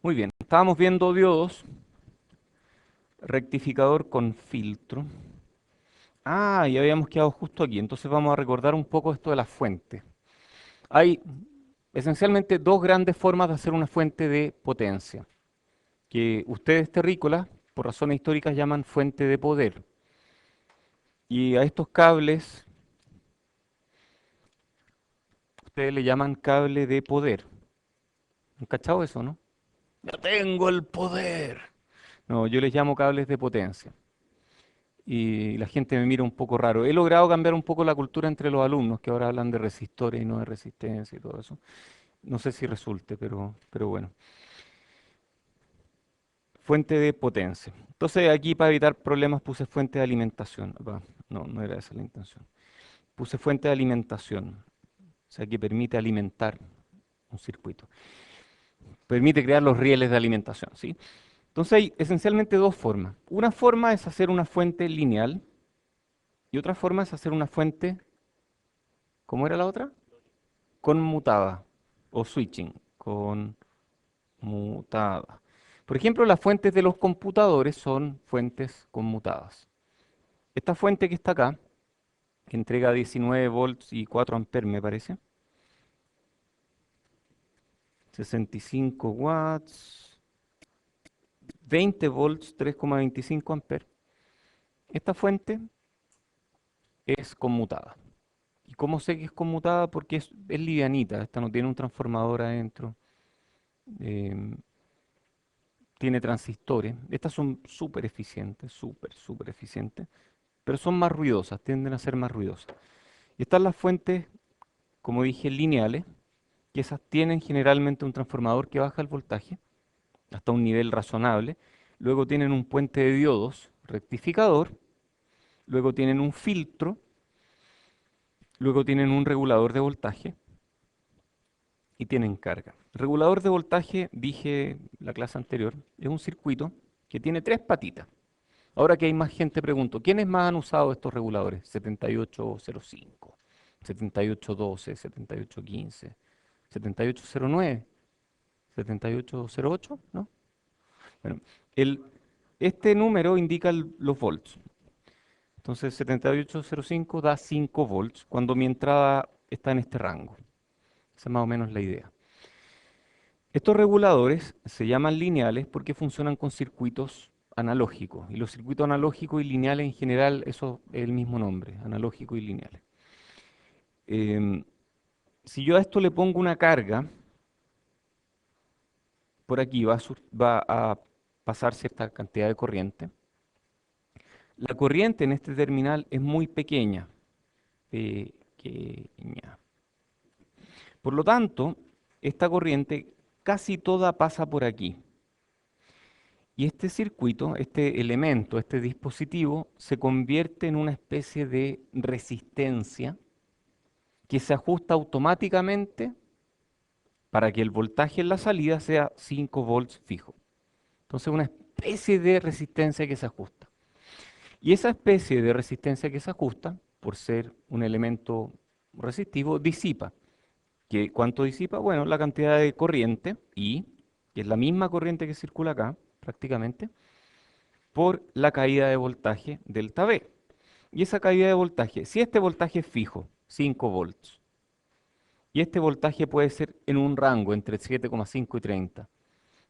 Muy bien, estábamos viendo diodos, rectificador con filtro. Ah, y habíamos quedado justo aquí, entonces vamos a recordar un poco esto de las fuentes. Hay esencialmente dos grandes formas de hacer una fuente de potencia, que ustedes terrícolas, por razones históricas, llaman fuente de poder. Y a estos cables, ustedes le llaman cable de poder. ¿Han cachado eso, no? ¡Ya tengo el poder! No, yo les llamo cables de potencia. Y la gente me mira un poco raro. He logrado cambiar un poco la cultura entre los alumnos, que ahora hablan de resistores y no de resistencia y todo eso. No sé si resulte, pero bueno. Fuente de potencia. Entonces aquí para evitar problemas puse fuente de alimentación. No, no era esa la intención. Puse fuente de alimentación, o sea que permite alimentar un circuito. Permite crear los rieles de alimentación, ¿sí? Entonces hay esencialmente dos formas. Una forma es hacer una fuente lineal y otra forma es hacer una fuente, ¿cómo era la otra? Conmutada o switching, conmutada. Por ejemplo, las fuentes de los computadores son fuentes conmutadas. Esta fuente que está acá, que entrega 19 volts y 4 amperes, me parece, 65 watts, 20 volts, 3,25 amperes. Esta fuente es conmutada. ¿Y cómo sé que es conmutada? Porque es livianita, esta no tiene un transformador adentro. em, Tiene transistores. Estas son súper eficientes, súper eficientes, pero son más ruidosas, tienden a ser más ruidosas. Y están las fuentes, como dije, lineales, que esas tienen generalmente un transformador que baja el voltaje hasta un nivel razonable. Luego tienen un puente de diodos, rectificador. Luego tienen un filtro. Luego tienen un regulador de voltaje y tienen carga. El regulador de voltaje, dije la clase anterior, es un circuito que tiene tres patitas. Ahora que hay más gente, pregunto, ¿quiénes más han usado estos reguladores? 7805, 7812, 7815, 7809, 7808, ¿no? Bueno, el, este número indica los volts. Entonces 7805 da 5 volts cuando mi entrada está en este rango. Esa es más o menos la idea. Estos reguladores se llaman lineales porque funcionan con circuitos analógicos. Y los circuitos analógicos y lineales en general, eso es el mismo nombre, analógicos y lineales. Em, si yo a esto le pongo una carga, por aquí va a pasar cierta cantidad de corriente. La corriente en este terminal es muy pequeña, pequeña. Por lo tanto, esta corriente casi toda pasa por aquí. Y este circuito, este elemento, este dispositivo, se convierte en una especie de resistencia que se ajusta automáticamente para que el voltaje en la salida sea 5 volts fijo. Entonces, una especie de resistencia que se ajusta. Y esa especie de resistencia que se ajusta, por ser un elemento resistivo, disipa. ¿Cuánto disipa? Bueno, la cantidad de corriente, I, que es la misma corriente que circula acá, prácticamente, por la caída de voltaje delta V. Y esa caída de voltaje, si este voltaje es fijo, 5 volts, y este voltaje puede ser en un rango entre 7,5 y 30,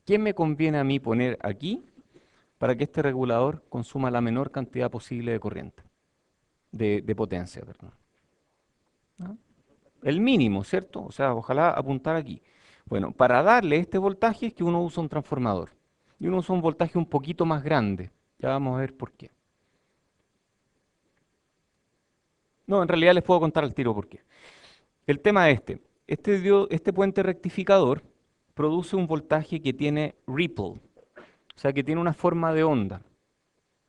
¿qué me conviene a mí poner aquí para que este regulador consuma la menor cantidad posible de corriente, de potencia, perdón? ¿Ah? El mínimo, ¿cierto? O sea, ojalá apuntar aquí. Bueno, para darle este voltaje es que uno usa un transformador. Y uno usa un voltaje un poquito más grande. Ya vamos a ver por qué. No, en realidad les puedo contar al tiro por qué. El tema es este. Este puente rectificador produce un voltaje que tiene ripple, o sea, que tiene una forma de onda,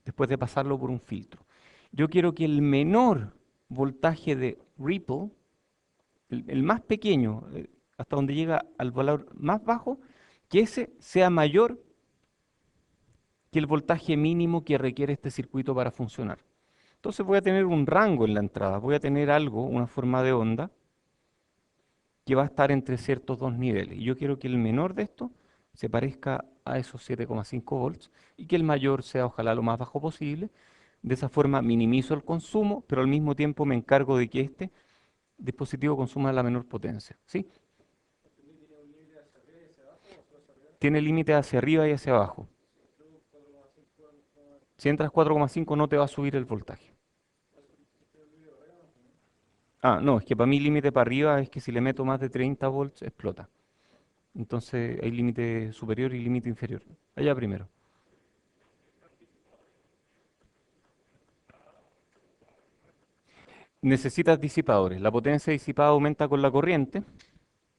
después de pasarlo por un filtro. Yo quiero que el menor voltaje de ripple, el más pequeño, hasta donde llega al valor más bajo, que ese sea mayor que el voltaje mínimo que requiere este circuito para funcionar. Entonces voy a tener un rango en la entrada, voy a tener algo, una forma de onda, que va a estar entre ciertos dos niveles. Y yo quiero que el menor de estos se parezca a esos 7,5 volts y que el mayor sea ojalá lo más bajo posible. De esa forma minimizo el consumo, pero al mismo tiempo me encargo de que este dispositivo consuma la menor potencia. ¿Sí? Tiene límite hacia arriba y hacia abajo. Si entras 4,5 no te va a subir el voltaje. Ah, no, es que para mí límite para arriba es que si le meto más de 30 volts explota. Entonces hay límite superior y límite inferior. Allá primero. Necesitas disipadores. La potencia disipada aumenta con la corriente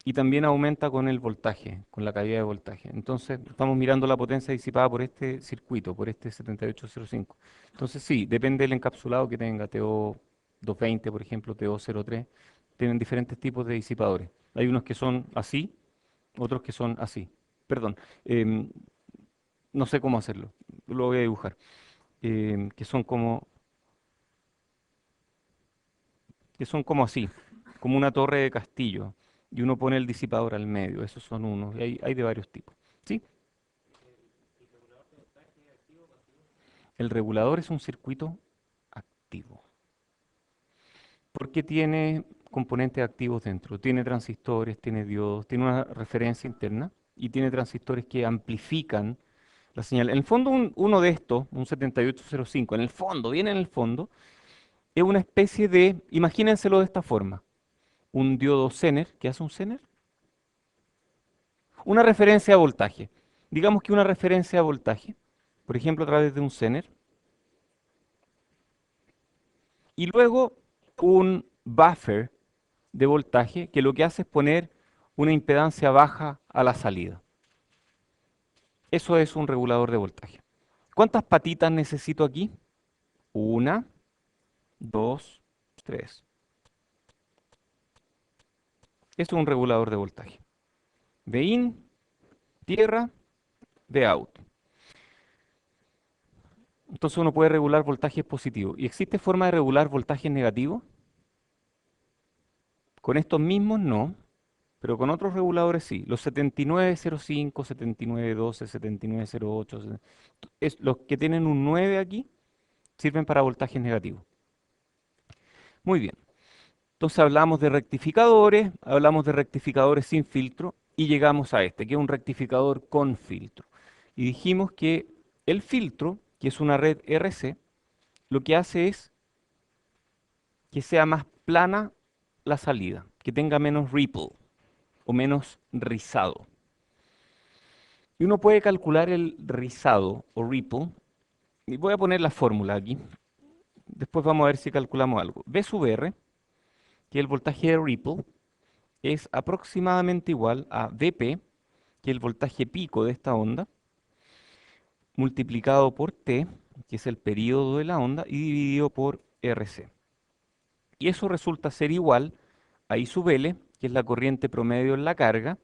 y también aumenta con el voltaje, con la caída de voltaje. Entonces estamos mirando la potencia disipada por este circuito, por este 7805. Entonces sí, depende del encapsulado que tenga, TO220, por ejemplo, TO03. Tienen diferentes tipos de disipadores. Hay unos que son así, otros que son así. Perdón, em, no sé cómo hacerlo. Lo voy a dibujar. Que son como así, como una torre de castillo, y uno pone el disipador al medio, esos son unos, y hay de varios tipos. ¿Sí? El regulador es un circuito activo, porque tiene componentes activos dentro, tiene transistores, tiene diodos, tiene una referencia interna, y tiene transistores que amplifican la señal. En el fondo, uno de estos, un 7805, en el fondo, bien en el fondo, es una especie de, imagínenselo de esta forma, un diodo Zener. ¿Qué hace un Zener? Una referencia a voltaje. Digamos que una referencia a voltaje, por ejemplo, a través de un Zener, y luego un buffer de voltaje que lo que hace es poner una impedancia baja a la salida. Eso es un regulador de voltaje. ¿Cuántas patitas necesito aquí? Una, dos, tres. Esto es un regulador de voltaje. De in, tierra, de out. Entonces uno puede regular voltajes positivos. ¿Y existe forma de regular voltajes negativos? Con estos mismos no, pero con otros reguladores sí. Los 7905, 7912, 7908, los que tienen un 9 aquí sirven para voltajes negativos. Muy bien. Entonces hablamos de rectificadores sin filtro y llegamos a este, que es un rectificador con filtro. Y dijimos que el filtro, que es una red RC, lo que hace es que sea más plana la salida, que tenga menos ripple o menos rizado. Y uno puede calcular el rizado o ripple, y voy a poner la fórmula aquí. Después vamos a ver si calculamos algo. V sub R, que es el voltaje de ripple, es aproximadamente igual a Vp, que es el voltaje pico de esta onda, multiplicado por T, que es el periodo de la onda, y dividido por Rc. Y eso resulta ser igual a I sub L, que es la corriente promedio en la carga,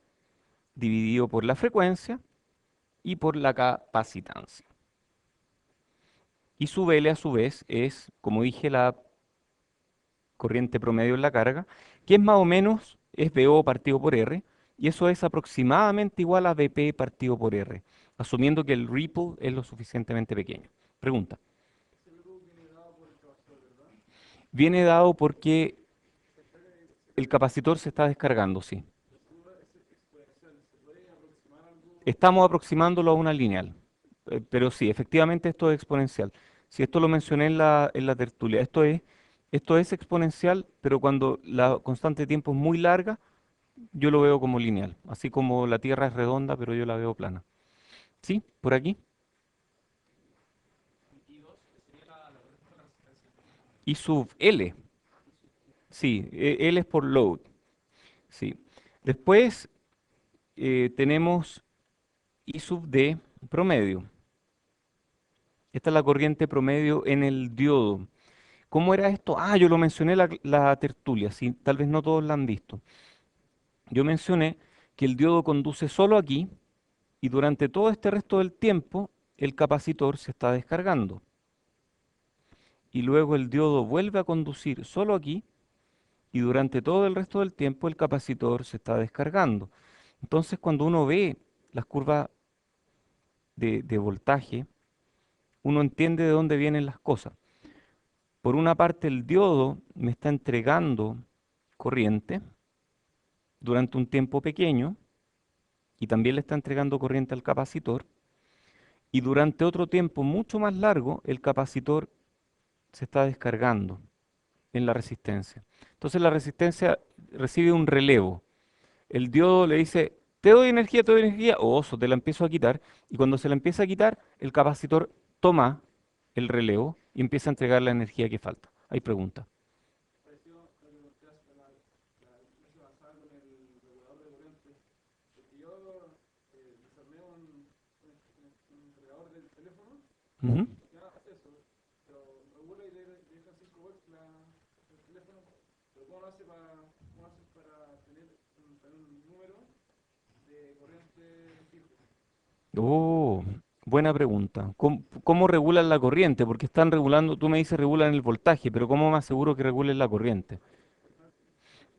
dividido por la frecuencia y por la capacitancia. Y sub L a su vez es, como dije, la corriente promedio en la carga, que es más o menos, es VO partido por R, y eso es aproximadamente igual a VP partido por R, asumiendo que el ripple es lo suficientemente pequeño. Pregunta. Viene dado porque el capacitor se está descargando, sí. Estamos aproximándolo a una lineal, pero sí, efectivamente esto es exponencial. Si esto lo mencioné en la tertulia, esto es exponencial, pero cuando la constante de tiempo es muy larga, yo lo veo como lineal, así como la Tierra es redonda, pero yo la veo plana. ¿Sí? ¿Por aquí? Y sub L. Sí, L es por load. Sí. Después tenemos I sub D promedio. Esta es la corriente promedio en el diodo. ¿Cómo era esto? Ah, yo lo mencioné en la tertulia, sí, tal vez no todos la han visto. Yo mencioné que el diodo conduce solo aquí y durante todo este resto del tiempo el capacitor se está descargando. Y luego el diodo vuelve a conducir solo aquí y durante todo el resto del tiempo el capacitor se está descargando. Entonces cuando uno ve las curvas de voltaje, uno entiende de dónde vienen las cosas. Por una parte, el diodo me está entregando corriente durante un tiempo pequeño y también le está entregando corriente al capacitor. Y durante otro tiempo mucho más largo, el capacitor se está descargando en la resistencia. Entonces la resistencia recibe un relevo. El diodo le dice, te doy energía, o oso, te la empiezo a quitar. Y cuando se la empieza a quitar, el capacitor toma el relevo y empieza a entregar la energía que falta. Hay preguntas. Ujú. Oh, buena pregunta. ¿Cómo regulan la corriente? Porque están regulando, tú me dices regulan el voltaje, pero ¿cómo me aseguro que regulen la corriente?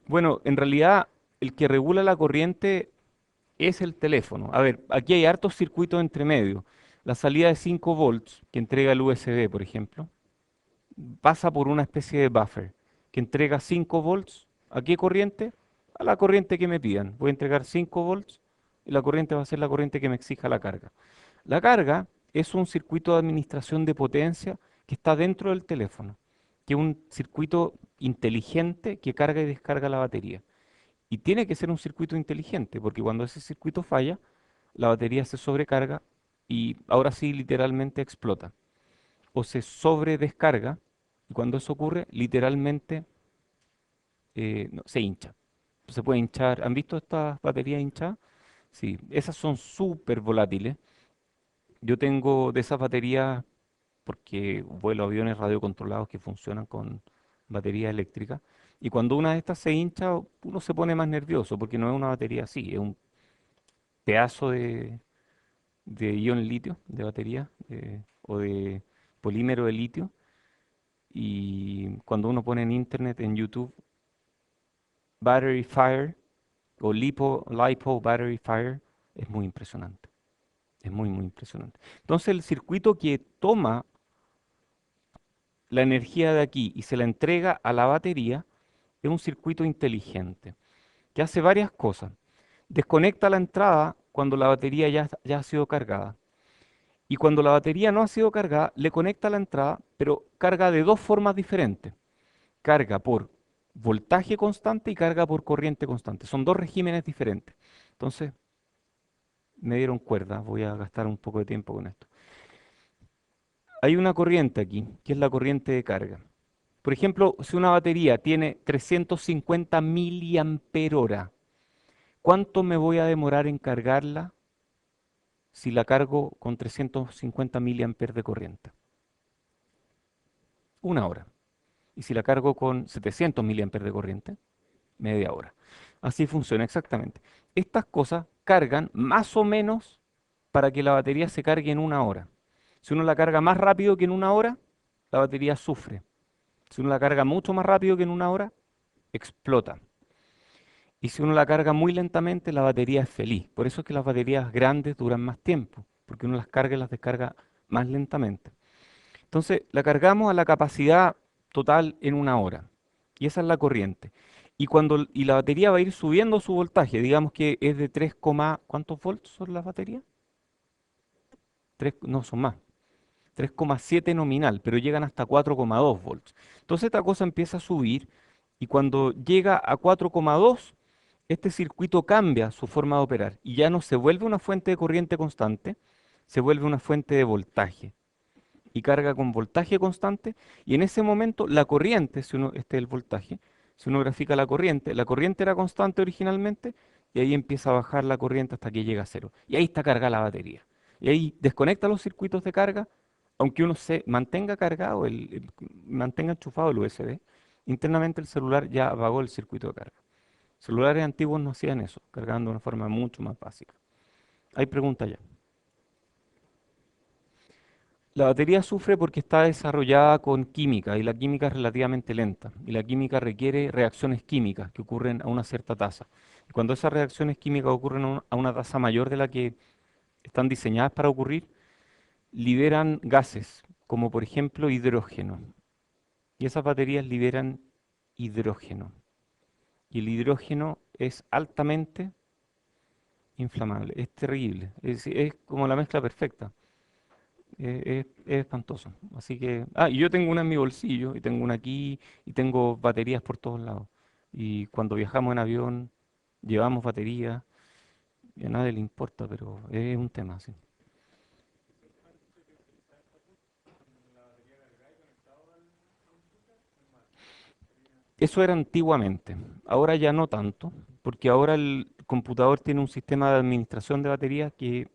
Bueno, en realidad el que regula la corriente es el teléfono. A ver, aquí hay hartos circuitos entre medio. La salida de 5 volts que entrega el USB, por ejemplo, pasa por una especie de buffer que entrega 5 volts. ¿A qué corriente? A la corriente que me pidan. Voy a entregar 5 volts y la corriente va a ser la corriente que me exija la carga. La carga es un circuito de administración de potencia que está dentro del teléfono, que es un circuito inteligente que carga y descarga la batería. Y tiene que ser un circuito inteligente, porque cuando ese circuito falla, la batería se sobrecarga y ahora sí literalmente explota. O se sobredescarga, y cuando eso ocurre, literalmente no, se hincha. Se puede hinchar. ¿Han visto estas baterías hinchadas? Sí, esas son súper volátiles. Yo tengo de esas baterías porque vuelo aviones radiocontrolados que funcionan con batería eléctrica. Y cuando una de estas se hincha, uno se pone más nervioso porque no es una batería así, es un pedazo de ion litio, de batería o de polímero de litio. Y cuando uno pone en internet, en YouTube, Battery Fire o LiPo Battery Fire, es muy impresionante. Es muy, muy impresionante. Entonces el circuito que toma la energía de aquí y se la entrega a la batería es un circuito inteligente que hace varias cosas. Desconecta la entrada cuando la batería ya ha sido cargada. Y cuando la batería no ha sido cargada, le conecta la entrada, pero carga de dos formas diferentes. Carga por voltaje constante y carga por corriente constante. Son dos regímenes diferentes. Entonces, me dieron cuerda, voy a gastar un poco de tiempo con esto. Hay una corriente aquí, que es la corriente de carga. Por ejemplo, si una batería tiene 350 miliampere-hora, ¿cuánto me voy a demorar en cargarla si la cargo con 350 miliamperes de corriente? Una hora. Y si la cargo con 700 miliamperes de corriente, media hora. Así funciona exactamente. Estas cosas cargan más o menos para que la batería se cargue en una hora. Si uno la carga más rápido que en una hora, la batería sufre. Si uno la carga mucho más rápido que en una hora, explota. Y si uno la carga muy lentamente, la batería es feliz. Por eso es que las baterías grandes duran más tiempo, porque uno las carga y las descarga más lentamente. Entonces, la cargamos a la capacidad total en una hora. Y esa es la corriente. Y la batería va a ir subiendo su voltaje. Digamos que es de 3, ¿cuántos volts son las baterías? 3, no, son más. 3,7 nominal, pero llegan hasta 4,2 volts. Entonces esta cosa empieza a subir y cuando llega a 4,2, este circuito cambia su forma de operar y ya no se vuelve una fuente de corriente constante, se vuelve una fuente de voltaje y carga con voltaje constante y en ese momento la corriente, si uno, este es el voltaje, si uno grafica la corriente era constante originalmente y ahí empieza a bajar la corriente hasta que llega a cero. Y ahí está cargada la batería. Y ahí desconecta los circuitos de carga, aunque uno se mantenga cargado, mantenga enchufado el USB, internamente el celular ya apagó el circuito de carga. Celulares antiguos no hacían eso, cargando de una forma mucho más básica. Hay pregunta ya. La batería sufre porque está desarrollada con química y la química es relativamente lenta y la química requiere reacciones químicas que ocurren a una cierta tasa. Cuando esas reacciones químicas ocurren a una tasa mayor de la que están diseñadas para ocurrir, liberan gases, como por ejemplo hidrógeno. Y esas baterías liberan hidrógeno. Y el hidrógeno es altamente inflamable, es terrible, es como la mezcla perfecta, es espantoso. Así que, y yo tengo una en mi bolsillo, y tengo una aquí, y tengo baterías por todos lados. Y cuando viajamos en avión, llevamos baterías, y a nadie le importa, pero es un tema, sí. Eso era antiguamente, ahora ya no tanto, porque ahora el computador tiene un sistema de administración de baterías que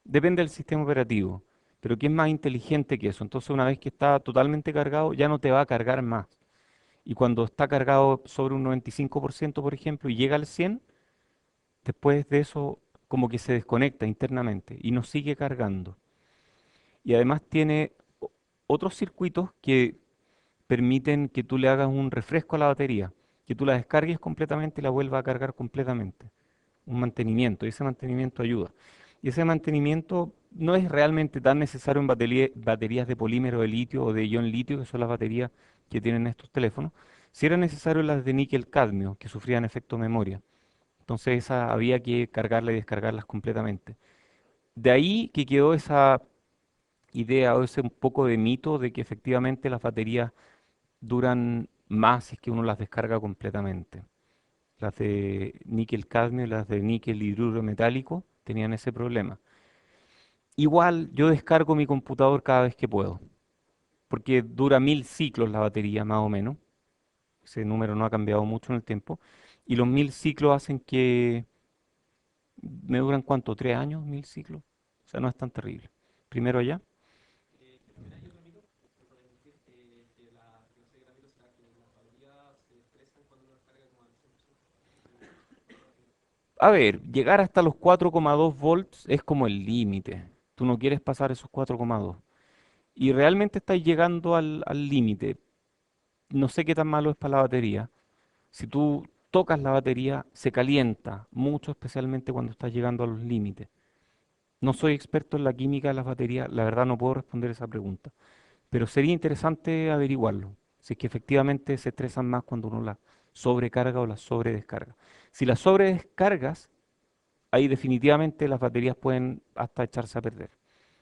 depende del sistema operativo, pero que es más inteligente que eso. Entonces, una vez que está totalmente cargado, ya no te va a cargar más. Y cuando está cargado sobre un 95%, por ejemplo, y llega al 100, después de eso, como que se desconecta internamente y no sigue cargando. Y además tiene otros circuitos que permiten que tú le hagas un refresco a la batería, que tú la descargues completamente y la vuelvas a cargar completamente. Un mantenimiento, y ese mantenimiento ayuda. Y ese mantenimiento no es realmente tan necesario en baterías de polímero de litio o de ion litio, que son las baterías que tienen estos teléfonos. Si era necesario las de níquel cadmio, que sufrían efecto memoria. Entonces esa había que cargarla y descargarlas completamente. De ahí que quedó esa idea o ese un poco de mito de que efectivamente las baterías duran más si es que uno las descarga completamente. Las de níquel cadmio y las de níquel hidruro metálico tenían ese problema. Igual yo descargo mi computador cada vez que puedo, porque dura 1000 ciclos la batería más o menos. Ese número no ha cambiado mucho en el tiempo. Y los 1000 ciclos hacen que me duran ¿cuánto? ¿3 años? 1000 ciclos. O sea, no es tan terrible. Primero allá. A ver, llegar hasta los 4,2 volts es como el límite. Tú no quieres pasar esos 4,2. Y realmente estás llegando al límite. No sé qué tan malo es para la batería. Si tú tocas la batería, se calienta mucho, especialmente cuando estás llegando a los límites. No soy experto en la química de las baterías, la verdad no puedo responder esa pregunta, pero sería interesante averiguarlo, si es que efectivamente se estresan más cuando uno las sobrecarga o las sobredescarga. Si las sobredescargas, ahí definitivamente las baterías pueden hasta echarse a perder.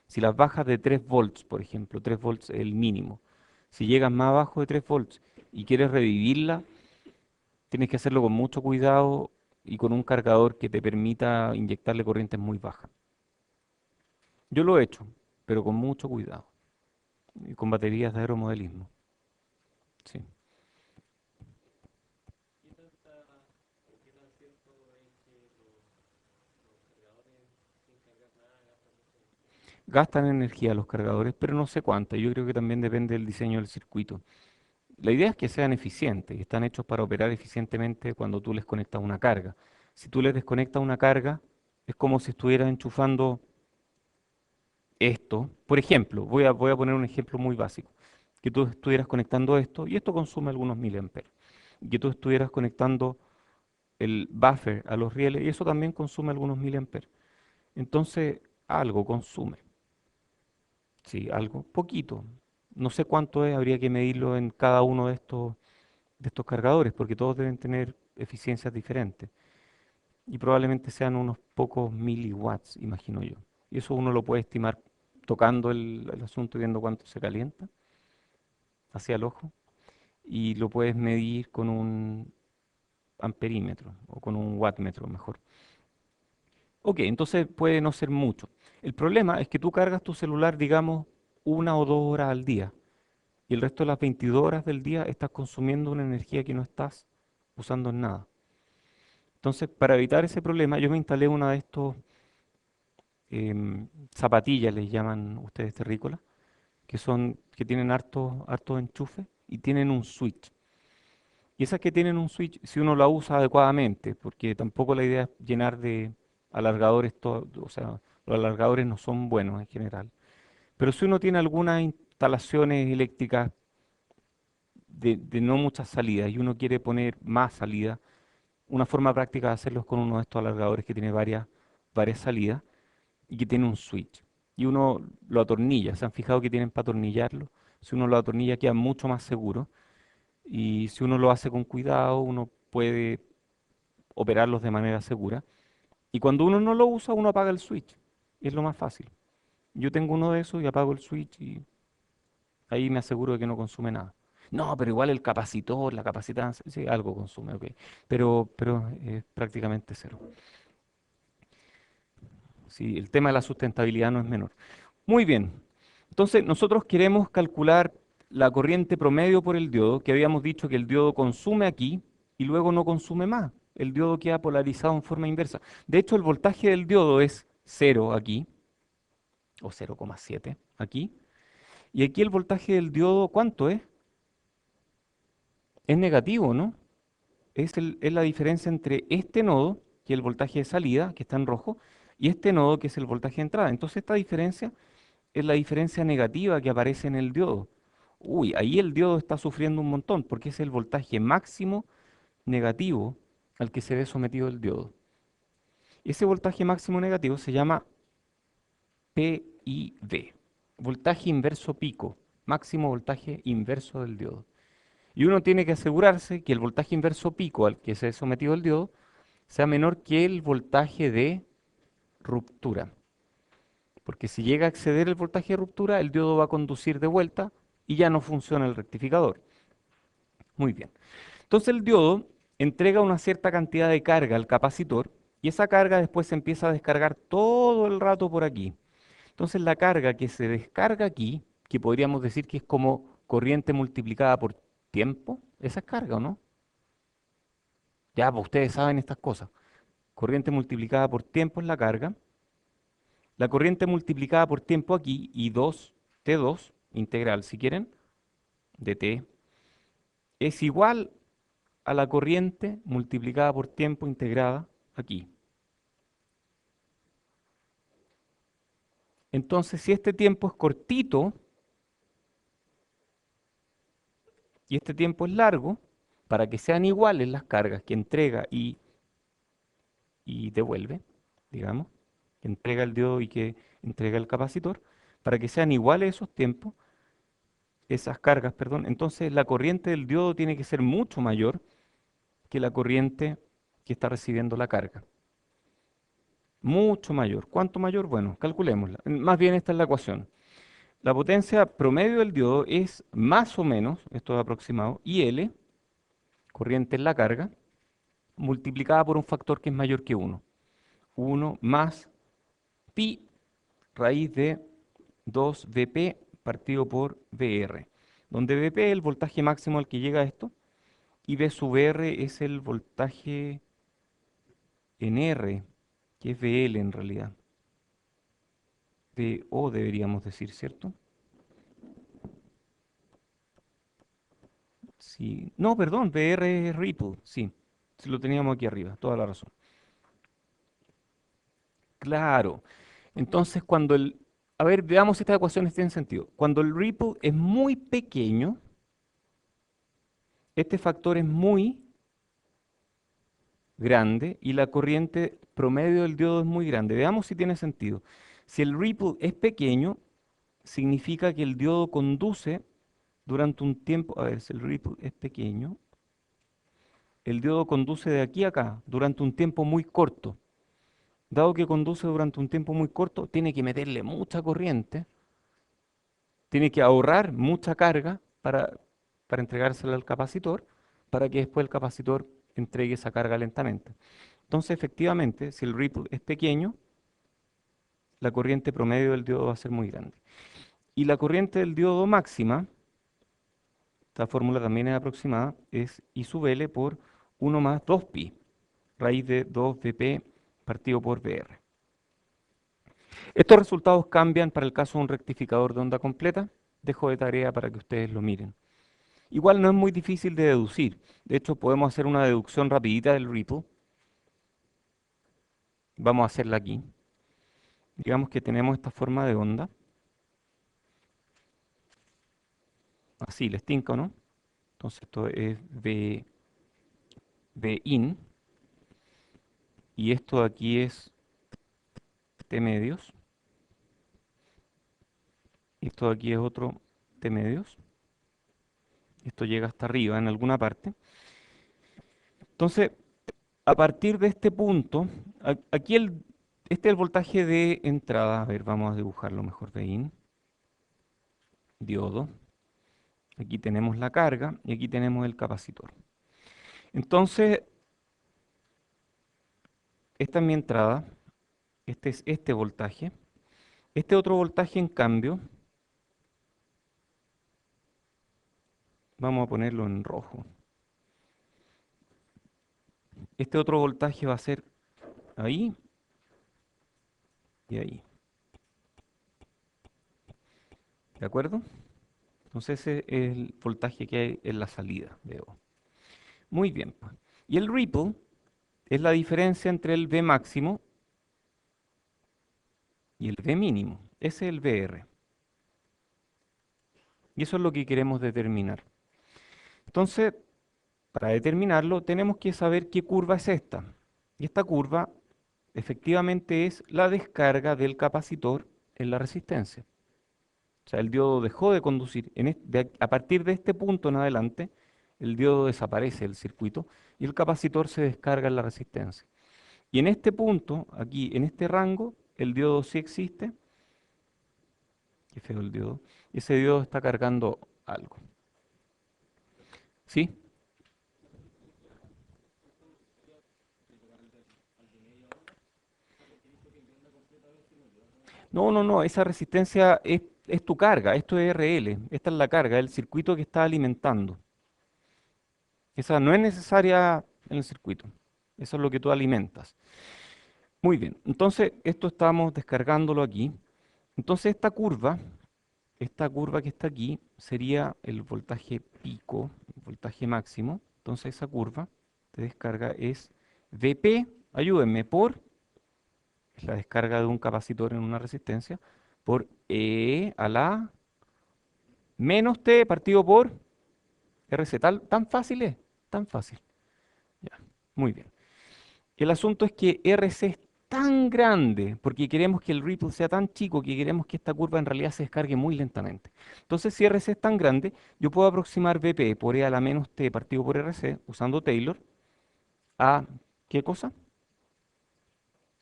Si las bajas de 3 volts, por ejemplo, 3 volts es el mínimo, si llegas más abajo de 3 volts y quieres revivirla, tienes que hacerlo con mucho cuidado y con un cargador que te permita inyectarle corrientes muy bajas. Yo lo he hecho, pero con mucho cuidado y con baterías de aeromodelismo. Sí. Gastan energía los cargadores, pero no sé cuánta. Yo creo que también depende del diseño del circuito. La idea es que sean eficientes y están hechos para operar eficientemente cuando tú les conectas una carga. Si tú les desconectas una carga, es como si estuvieras enchufando esto. Por ejemplo, voy a poner un ejemplo muy básico. Que tú estuvieras conectando esto y esto consume algunos miliamperes. Y que tú estuvieras conectando el buffer a los rieles y eso también consume algunos miliamperes. Entonces, algo consume. Sí, algo, poquito. No sé cuánto es, habría que medirlo en cada uno de estos cargadores, porque todos deben tener eficiencias diferentes. Y probablemente sean unos pocos miliwatts, imagino yo. Y eso uno lo puede estimar tocando el asunto y viendo cuánto se calienta hacia el ojo. Y lo puedes medir con un amperímetro o con un wattmetro mejor. Ok, entonces puede no ser mucho. El problema es que tú cargas tu celular, digamos, 1 o 2 horas al día. Y el resto de las 22 horas del día estás consumiendo una energía que no estás usando en nada. Entonces, para evitar ese problema, yo me instalé una de estos zapatillas, les llaman ustedes terrícolas, que tienen hartos enchufes y tienen un switch. Y esas que tienen un switch, si uno la usa adecuadamente, porque tampoco la idea es llenar de alargadores, o sea, los alargadores no son buenos en general. Pero si uno tiene algunas instalaciones eléctricas de no muchas salidas y uno quiere poner más salida, Una forma práctica de hacerlo es con uno de estos alargadores que tiene varias salidas y que tiene un switch. Y uno lo atornilla. ¿Se han fijado que tienen para atornillarlo? Si uno lo atornilla queda mucho más seguro. Y si uno lo hace con cuidado, uno puede operarlos de manera segura. Y cuando uno no lo usa, uno apaga el switch. Es lo más fácil. Yo tengo uno de esos y apago el switch y ahí me aseguro de que no consume nada. No, pero igual el capacitor, la capacitancia, sí, algo consume, ok. Pero es prácticamente cero. Sí, el tema de la sustentabilidad no es menor. Muy bien. Entonces, nosotros queremos calcular la corriente promedio por el diodo, que habíamos dicho que el diodo consume aquí y luego no consume más. El diodo queda polarizado en forma inversa. De hecho, el voltaje del diodo es cero aquí, o 0,7 aquí. Y aquí el voltaje del diodo, ¿cuánto es? Es negativo, ¿no? Es la diferencia entre este nodo, que es el voltaje de salida, que está en rojo, y este nodo, que es el voltaje de entrada. Entonces, esta diferencia es la diferencia negativa que aparece en el diodo. Uy, ahí el diodo está sufriendo un montón, porque es el voltaje máximo negativo al que se ve sometido el diodo. Ese voltaje máximo negativo se llama PIV, voltaje inverso pico, máximo voltaje inverso del diodo. Y uno tiene que asegurarse que el voltaje inverso pico al que se ve sometido el diodo sea menor que el voltaje de ruptura. Porque si llega a exceder el voltaje de ruptura, el diodo va a conducir de vuelta y ya no funciona el rectificador. Muy bien. Entonces el diodo entrega una cierta cantidad de carga al capacitor y esa carga después se empieza a descargar todo el rato por aquí. Entonces la carga que se descarga aquí, que podríamos decir que es como corriente multiplicada por tiempo, esa es carga, ¿o no? Ya, pues ustedes saben estas cosas. Corriente multiplicada por tiempo es la carga. La corriente multiplicada por tiempo aquí y 2 T2, integral si quieren, de T, es igual a la corriente multiplicada por tiempo integrada aquí. Entonces, si este tiempo es cortito y este tiempo es largo, para que sean iguales las cargas que entrega y devuelve, digamos, que entrega el diodo y que entrega el capacitor, para que sean iguales esos tiempos, esas cargas, perdón, entonces la corriente del diodo tiene que ser mucho mayor que la corriente que está recibiendo la carga. Mucho mayor. ¿Cuánto mayor? Bueno, calculémosla. Más bien esta es la ecuación. La potencia promedio del diodo es más o menos, esto es aproximado, IL, corriente en la carga, multiplicada por un factor que es mayor que 1. 1 más pi raíz de 2 Vp partido por Vr, donde Vp es el voltaje máximo al que llega esto y V sub R es el voltaje en R, que es VL en realidad. VO deberíamos decir, ¿cierto? Sí. No, perdón, VR es Ripple, sí. Sí lo teníamos aquí arriba, toda la razón. Claro. Entonces, cuando el... A ver, veamos si estas ecuaciones tienen sentido. Cuando el ripple es muy pequeño, este factor es muy grande y la corriente promedio del diodo es muy grande. Veamos si tiene sentido. Si el ripple es pequeño, significa que el diodo conduce durante un tiempo... A ver, si el ripple es pequeño, el diodo conduce de aquí a acá durante un tiempo muy corto. Dado que conduce durante un tiempo muy corto, tiene que meterle mucha corriente, tiene que ahorrar mucha carga para entregársela al capacitor, para que después el capacitor entregue esa carga lentamente. Entonces, efectivamente, si el ripple es pequeño, la corriente promedio del diodo va a ser muy grande. Y la corriente del diodo máxima, esta fórmula también es aproximada, es I sub L por 1 más 2pi, raíz de 2Vp partido por Vr. Estos resultados cambian para el caso de un rectificador de onda completa. Dejo de tarea para que ustedes lo miren. Igual no es muy difícil de deducir. De hecho, podemos hacer una deducción rapidita del ripple. Vamos a hacerla aquí. Digamos que tenemos esta forma de onda. Así, les tinca, ¿no? Entonces esto es V in. y esto de aquí es T medios, esto de aquí es otro T medios, esto llega hasta arriba en alguna parte. Entonces, a partir de este punto, aquí este es el voltaje de entrada. A ver, vamos a dibujarlo mejor de in. Diodo. Aquí tenemos la carga y aquí tenemos el capacitor. Entonces, esta es mi entrada. Este es este voltaje. Este otro voltaje, en cambio, vamos a ponerlo en rojo. Este otro voltaje va a ser ahí y ahí. ¿De acuerdo? Entonces ese es el voltaje que hay en la salida, veo. Muy bien, pues. Y el ripple es la diferencia entre el V máximo y el V mínimo. Ese es el VR. Y eso es lo que queremos determinar. Entonces, para determinarlo, tenemos que saber qué curva es esta. Y esta curva, efectivamente, es la descarga del capacitor en la resistencia. O sea, el diodo dejó de conducir. A partir de este punto en adelante, el diodo desaparece del circuito y el capacitor se descarga en la resistencia. Y en este punto, aquí, en este rango, el diodo sí existe. Qué feo el diodo. Ese diodo está cargando algo. ¿Sí? No, no, no, esa resistencia es tu carga, esto es RL, esta es la carga, el circuito que está alimentando. Esa no es necesaria en el circuito, eso es lo que tú alimentas. Muy bien, entonces esto estamos descargándolo aquí. Entonces esta curva que está aquí, sería el voltaje pico, el voltaje máximo. Entonces esa curva de descarga es Vp, ayúdenme, es la descarga de un capacitor en una resistencia, por E a la menos T partido por RC. Tan fácil es, tan fácil. Ya, muy bien. El asunto es que RC es tan grande, porque queremos que el ripple sea tan chico, que queremos que esta curva en realidad se descargue muy lentamente. Entonces, si RC es tan grande, yo puedo aproximar BP por E a la menos T partido por RC, usando Taylor, a, ¿qué cosa?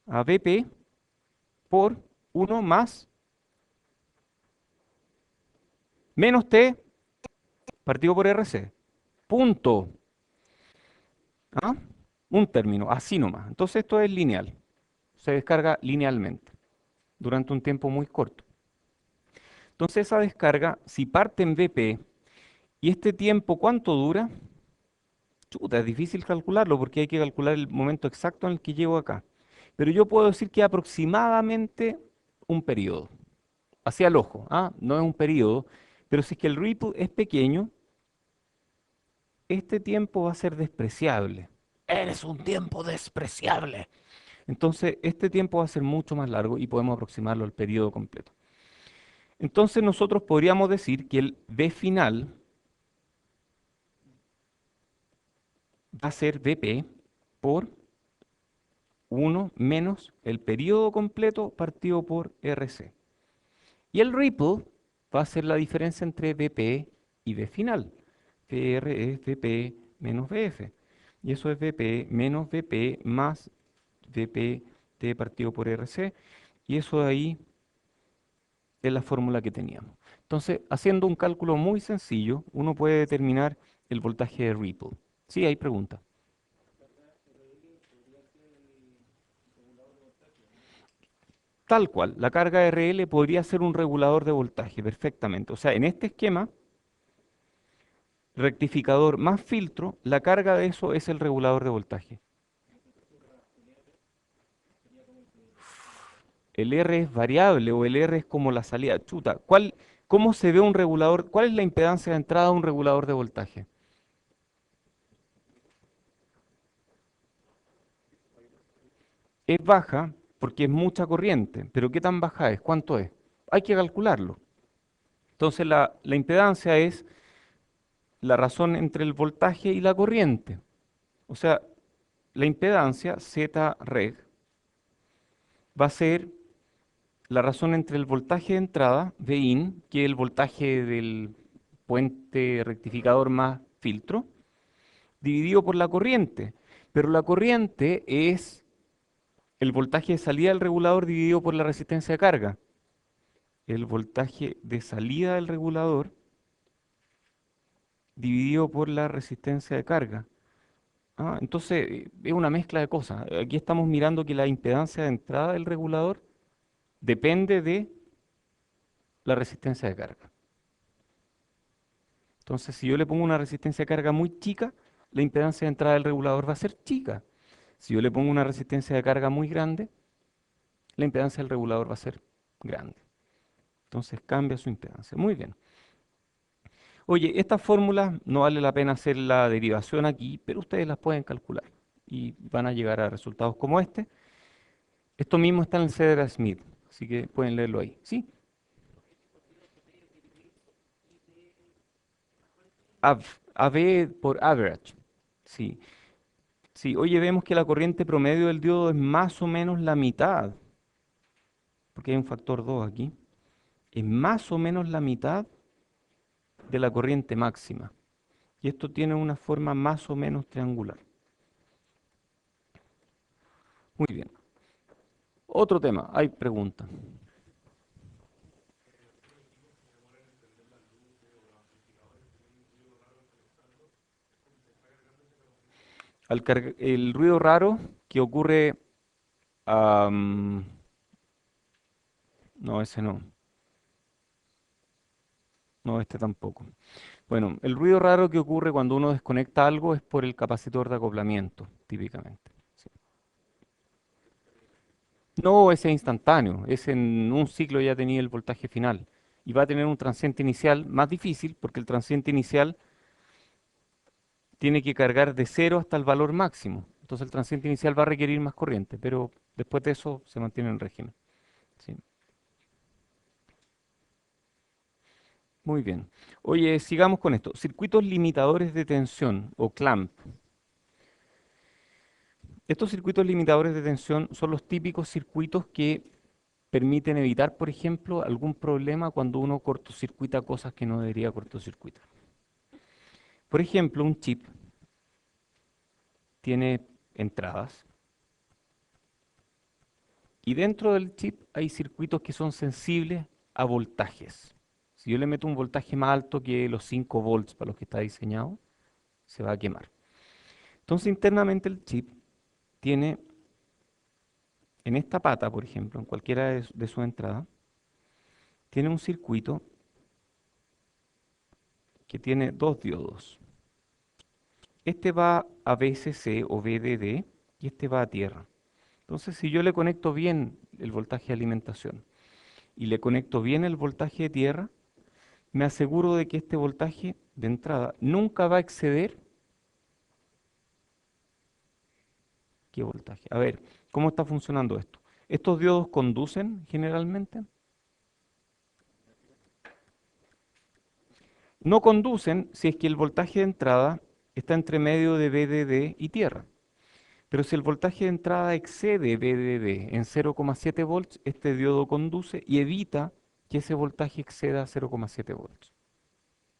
A BP por 1 más menos T partido por RC. Punto. ¿Ah? Un término, así nomás. Entonces esto es lineal. Se descarga linealmente durante un tiempo muy corto. Entonces esa descarga, si parte en BP, y este tiempo, ¿cuánto dura? Chuta, es difícil calcularlo porque hay que calcular el momento exacto en el que llego acá. Pero yo puedo decir que aproximadamente un periodo. Hacia el ojo, ¿ah? No es un periodo, pero si es que el ripple es pequeño, este tiempo va a ser despreciable. Eres un tiempo despreciable. Entonces, este tiempo va a ser mucho más largo y podemos aproximarlo al periodo completo. Entonces, nosotros podríamos decir que el V final va a ser Vp por 1 menos el periodo completo partido por RC. Y el ripple va a ser la diferencia entre Vp y V final. Vr es Vp menos Vf. Y eso es Vp menos Vp más Vp t partido por RC. Y eso de ahí es la fórmula que teníamos. Entonces, haciendo un cálculo muy sencillo, uno puede determinar el voltaje de ripple. Sí, hay pregunta. Tal cual, la carga RL podría ser un regulador de voltaje perfectamente. O sea, en este esquema, rectificador más filtro, la carga de eso es el regulador de voltaje. El R es variable o el R es como la salida. Chuta, ¿cómo se ve un regulador? ¿Cuál es la impedancia de entrada de un regulador de voltaje? Es baja porque es mucha corriente, pero ¿qué tan baja es? ¿Cuánto es? Hay que calcularlo. Entonces la impedancia es la razón entre el voltaje y la corriente. O sea, la impedancia Z reg va a ser la razón entre el voltaje de entrada, Vin, que es el voltaje del puente rectificador más filtro, dividido por la corriente. Pero la corriente es el voltaje de salida del regulador dividido por la resistencia de carga. El voltaje de salida del regulador dividido por la resistencia de carga. Entonces, es una mezcla de cosas. Aquí estamos mirando que la impedancia de entrada del regulador depende de la resistencia de carga. Entonces, si yo le pongo una resistencia de carga muy chica, la impedancia de entrada del regulador va a ser chica. Si yo le pongo una resistencia de carga muy grande, la impedancia del regulador va a ser grande. Entonces cambia su impedancia. Muy bien. Oye, estas fórmulas no vale la pena hacer la derivación aquí, pero ustedes las pueden calcular y van a llegar a resultados como este. Esto mismo está en el Cedar-Smith, así que pueden leerlo ahí. ¿Sí? AB por average. Sí. Sí, oye, vemos que la corriente promedio del diodo es más o menos la mitad, porque hay un factor 2 aquí. Es más o menos la mitad de la corriente máxima. Y esto tiene una forma más o menos triangular. Muy bien. Otro tema, hay preguntas. El ruido raro que ocurre... no, ese no. No, este tampoco. Bueno, el ruido raro que ocurre cuando uno desconecta algo es por el capacitor de acoplamiento, típicamente. Sí. No, ese es instantáneo, es en un ciclo ya tenía el voltaje final y va a tener un transiente inicial más difícil porque el transiente inicial tiene que cargar de cero hasta el valor máximo. Entonces el transiente inicial va a requerir más corriente, pero después de eso se mantiene en régimen. Sí. Muy bien. Oye, sigamos con esto. Circuitos limitadores de tensión o clamp. Estos circuitos limitadores de tensión son los típicos circuitos que permiten evitar, por ejemplo, algún problema cuando uno cortocircuita cosas que no debería cortocircuitar. Por ejemplo, un chip tiene entradas y dentro del chip hay circuitos que son sensibles a voltajes. Si yo le meto un voltaje más alto que los 5 volts para los que está diseñado, se va a quemar. Entonces, internamente el chip tiene en esta pata, por ejemplo, en cualquiera de sus entradas, tiene un circuito que tiene dos diodos. Este va a VCC o VDD y este va a tierra. Entonces, si yo le conecto bien el voltaje de alimentación y le conecto bien el voltaje de tierra, me aseguro de que este voltaje de entrada nunca va a exceder. ¿Qué voltaje? A ver, ¿cómo está funcionando esto? ¿Estos diodos conducen generalmente? No conducen si es que el voltaje de entrada está entre medio de VDD y tierra. Pero si el voltaje de entrada excede VDD en 0,7 volts, este diodo conduce y evita que ese voltaje exceda 0,7 volts,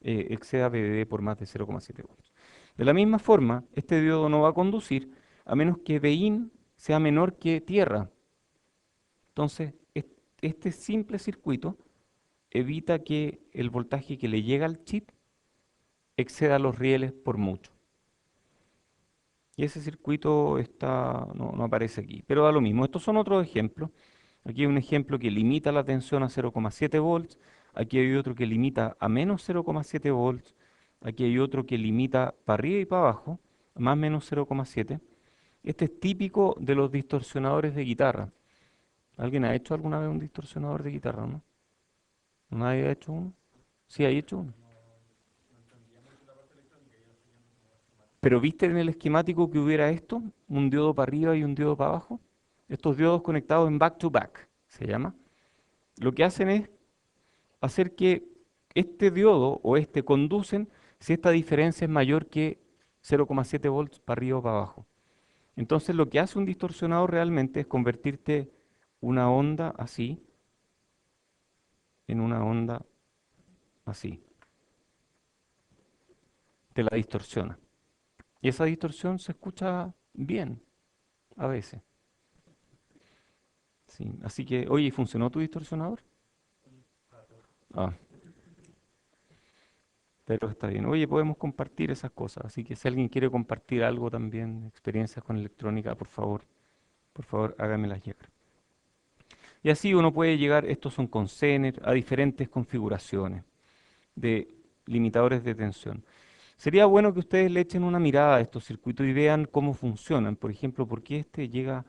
exceda VDD por más de 0,7 volts. De la misma forma, este diodo no va a conducir a menos que Vin sea menor que tierra. Entonces, este simple circuito evita que el voltaje que le llega al chip exceda los rieles por mucho. Y ese circuito no aparece aquí, pero da lo mismo. Estos son otros ejemplos. Aquí hay un ejemplo que limita la tensión a 0,7 volts. Aquí hay otro que limita a menos 0,7 volts. Aquí hay otro que limita para arriba y para abajo, a más o menos 0,7. Este es típico de los distorsionadores de guitarra. ¿Alguien ha hecho alguna vez un distorsionador de guitarra, no? ¿Nadie ha hecho uno? Sí, hay hecho uno. Pero ¿viste en el esquemático que hubiera esto? Un diodo para arriba y un diodo para abajo. Estos diodos conectados en back to back, se llama. Lo que hacen es hacer que este diodo o este conducen si esta diferencia es mayor que 0,7 volts para arriba o para abajo. Entonces lo que hace un distorsionador realmente es convertirte una onda así en una onda así. Te la distorsiona. Y esa distorsión se escucha bien a veces. Sí. Así que, oye, ¿funcionó tu distorsionador? Ah, pero está bien. Oye, podemos compartir esas cosas. Así que si alguien quiere compartir algo también, experiencias con electrónica, por favor, hágamelas llegar. Y así uno puede llegar, estos son con Zener, a diferentes configuraciones de limitadores de tensión. Sería bueno que ustedes le echen una mirada a estos circuitos y vean cómo funcionan. Por ejemplo, ¿por qué este llega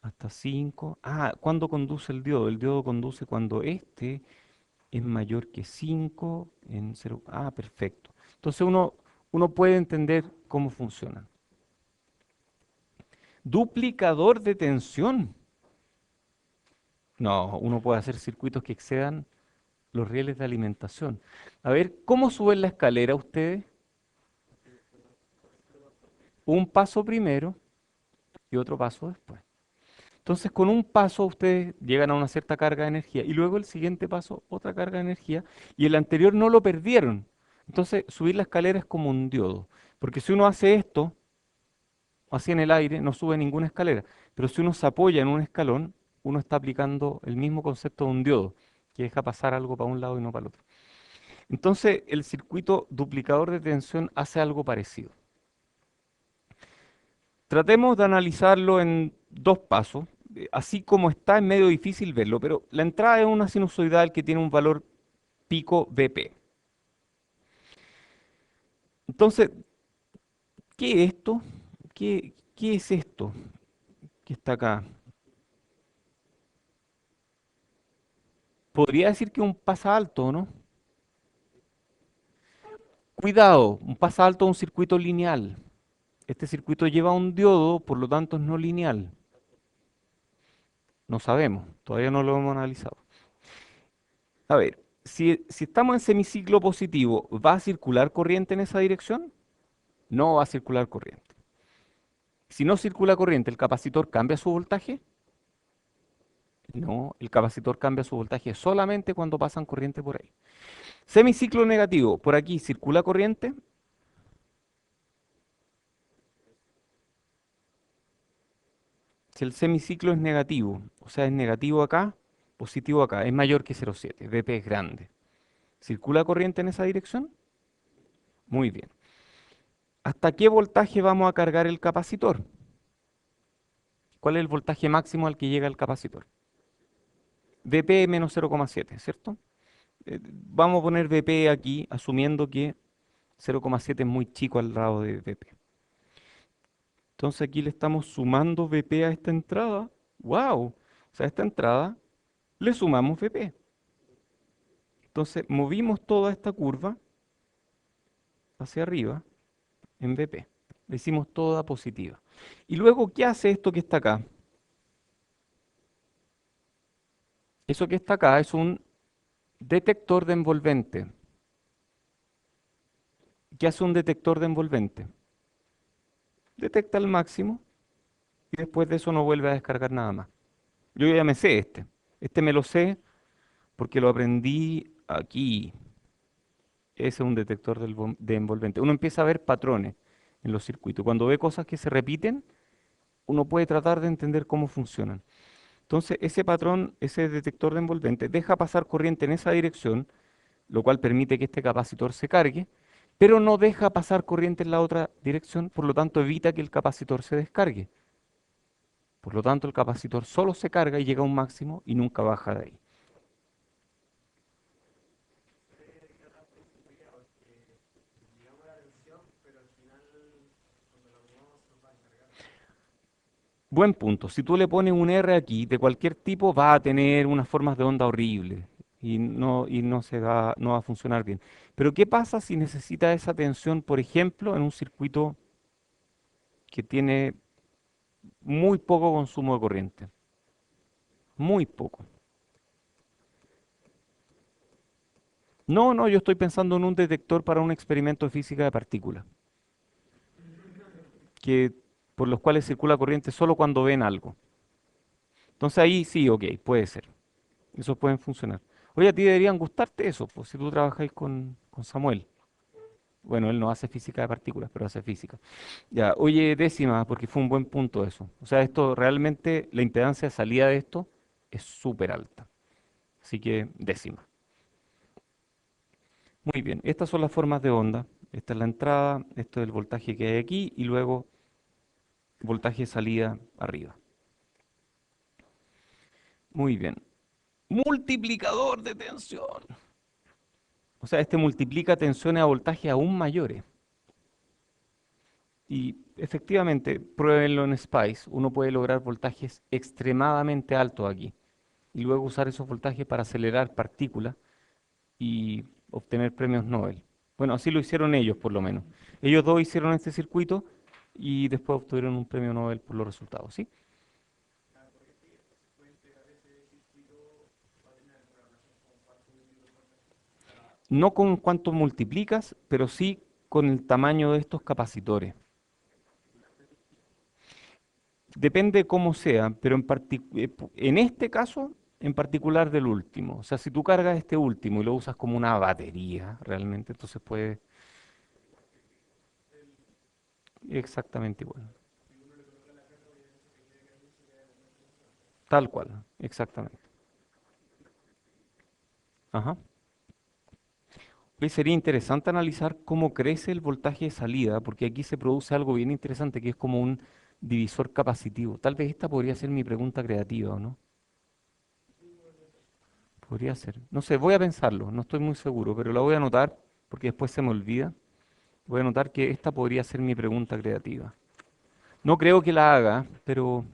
hasta 5? Ah, ¿cuándo conduce el diodo? El diodo conduce cuando este es mayor que 5 en 0. Ah, perfecto. Entonces uno puede entender cómo funcionan. Duplicador de tensión. No, uno puede hacer circuitos que excedan los rieles de alimentación. A ver, ¿cómo suben la escalera ustedes? Un paso primero y otro paso después. Entonces, con un paso ustedes llegan a una cierta carga de energía y luego el siguiente paso, otra carga de energía y el anterior no lo perdieron. Entonces, subir la escalera es como un diodo, porque si uno hace esto así en el aire, no sube ninguna escalera, pero si uno se apoya en un escalón, uno está aplicando el mismo concepto de un diodo, que deja pasar algo para un lado y no para el otro. Entonces, el circuito duplicador de tensión hace algo parecido. Tratemos de analizarlo en dos pasos. Así como está, es medio difícil verlo, pero la entrada es una sinusoidal que tiene un valor pico BP. Entonces, ¿qué es esto? ¿Qué es esto que está acá? Podría decir que un pasa alto, ¿no? Cuidado, un pasa alto es un circuito lineal. Este circuito lleva un diodo, por lo tanto es no lineal. No sabemos, todavía no lo hemos analizado. A ver, si estamos en semiciclo positivo, ¿va a circular corriente en esa dirección? No va a circular corriente. Si no circula corriente, ¿el capacitor cambia su voltaje? No, el capacitor cambia su voltaje solamente cuando pasan corriente por ahí. Semiciclo negativo, por aquí circula corriente. Si el semiciclo es negativo, o sea, es negativo acá, positivo acá, es mayor que 0,7, BP es grande. ¿Circula corriente en esa dirección? Muy bien. ¿Hasta qué voltaje vamos a cargar el capacitor? ¿Cuál es el voltaje máximo al que llega el capacitor? BP menos 0,7, ¿cierto? Vamos a poner BP aquí, asumiendo que 0,7 es muy chico al lado de BP. Entonces aquí le estamos sumando BP a esta entrada. ¡Wow! O sea, a esta entrada le sumamos BP. Entonces movimos toda esta curva hacia arriba en BP. Le hicimos toda positiva. Y luego, ¿qué hace esto que está acá? Eso que está acá es un detector de envolvente. ¿Qué hace un detector de envolvente? Detecta el máximo y después de eso no vuelve a descargar nada más. Yo ya me sé este. Este me lo sé porque lo aprendí aquí. Ese es un detector de envolvente. Uno empieza a ver patrones en los circuitos. Cuando ve cosas que se repiten, uno puede tratar de entender cómo funcionan. Entonces, ese patrón, ese detector de envolvente, deja pasar corriente en esa dirección, lo cual permite que este capacitor se cargue, pero no deja pasar corriente en la otra dirección, por lo tanto evita que el capacitor se descargue. Por lo tanto, el capacitor solo se carga y llega a un máximo y nunca baja de ahí. Buen punto. Si tú le pones un R aquí de cualquier tipo, va a tener unas formas de onda horribles y no no va a funcionar bien. Pero ¿qué pasa si necesita esa tensión, por ejemplo, en un circuito que tiene muy poco consumo de corriente? Muy poco. No, no, yo estoy pensando en un detector para un experimento de física de partículas, que por los cuales circula corriente solo cuando ven algo. Entonces ahí sí, ok, puede ser. Esos pueden funcionar. Oye, a ti deberían gustarte eso, pues si tú trabajáis con Samuel. Bueno, él no hace física de partículas, pero hace física. Ya, oye, décima, porque fue un buen punto eso. O sea, esto realmente, la impedancia de salida de esto es súper alta. Así que décima. Muy bien, estas son las formas de onda. Esta es la entrada, esto es el voltaje que hay aquí y luego voltaje de salida arriba. Muy bien. Multiplicador de tensión. O sea, este multiplica tensiones a voltajes aún mayores. Y efectivamente, pruébenlo en Spice. Uno puede lograr voltajes extremadamente altos aquí. Y luego usar esos voltajes para acelerar partículas y obtener premios Nobel. Bueno, así lo hicieron ellos, por lo menos. Ellos dos hicieron este circuito y después obtuvieron un premio Nobel por los resultados, ¿sí? No con cuánto multiplicas, pero sí con el tamaño de estos capacitores. Depende cómo sea, pero en este caso, en particular del último. O sea, si tú cargas este último y lo usas como una batería, realmente, entonces puede exactamente igual. Tal cual, exactamente. Ajá. Hoy sería interesante analizar cómo crece el voltaje de salida, porque aquí se produce algo bien interesante que es como un divisor capacitivo. Tal vez esta podría ser mi pregunta creativa, ¿o no? Podría ser. No sé, voy a pensarlo, no estoy muy seguro, pero la voy a anotar porque después se me olvida. Voy a anotar que esta podría ser mi pregunta creativa. No creo que la haga, pero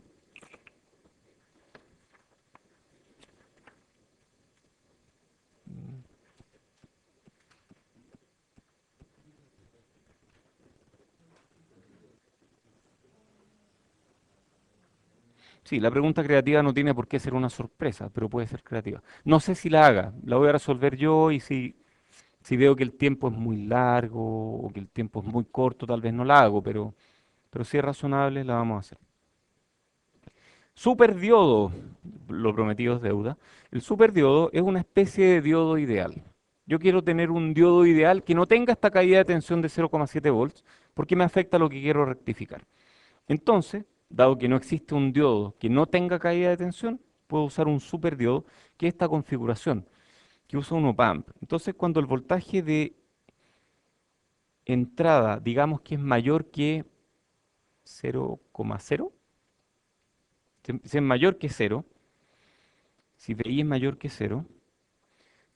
sí, la pregunta creativa no tiene por qué ser una sorpresa, pero puede ser creativa. No sé si la haga, la voy a resolver yo y si veo que el tiempo es muy largo o que el tiempo es muy corto, tal vez no la hago, pero si es razonable, la vamos a hacer. Superdiodo, lo prometido es deuda. El superdiodo es una especie de diodo ideal. Yo quiero tener un diodo ideal que no tenga esta caída de tensión de 0,7 volts porque me afecta lo que quiero rectificar. Entonces, dado que no existe un diodo que no tenga caída de tensión, puedo usar un superdiodo que es esta configuración, que usa un op-amp. Entonces, cuando el voltaje de entrada, digamos que es mayor que 0,0, si es mayor que 0, si VI es mayor que 0,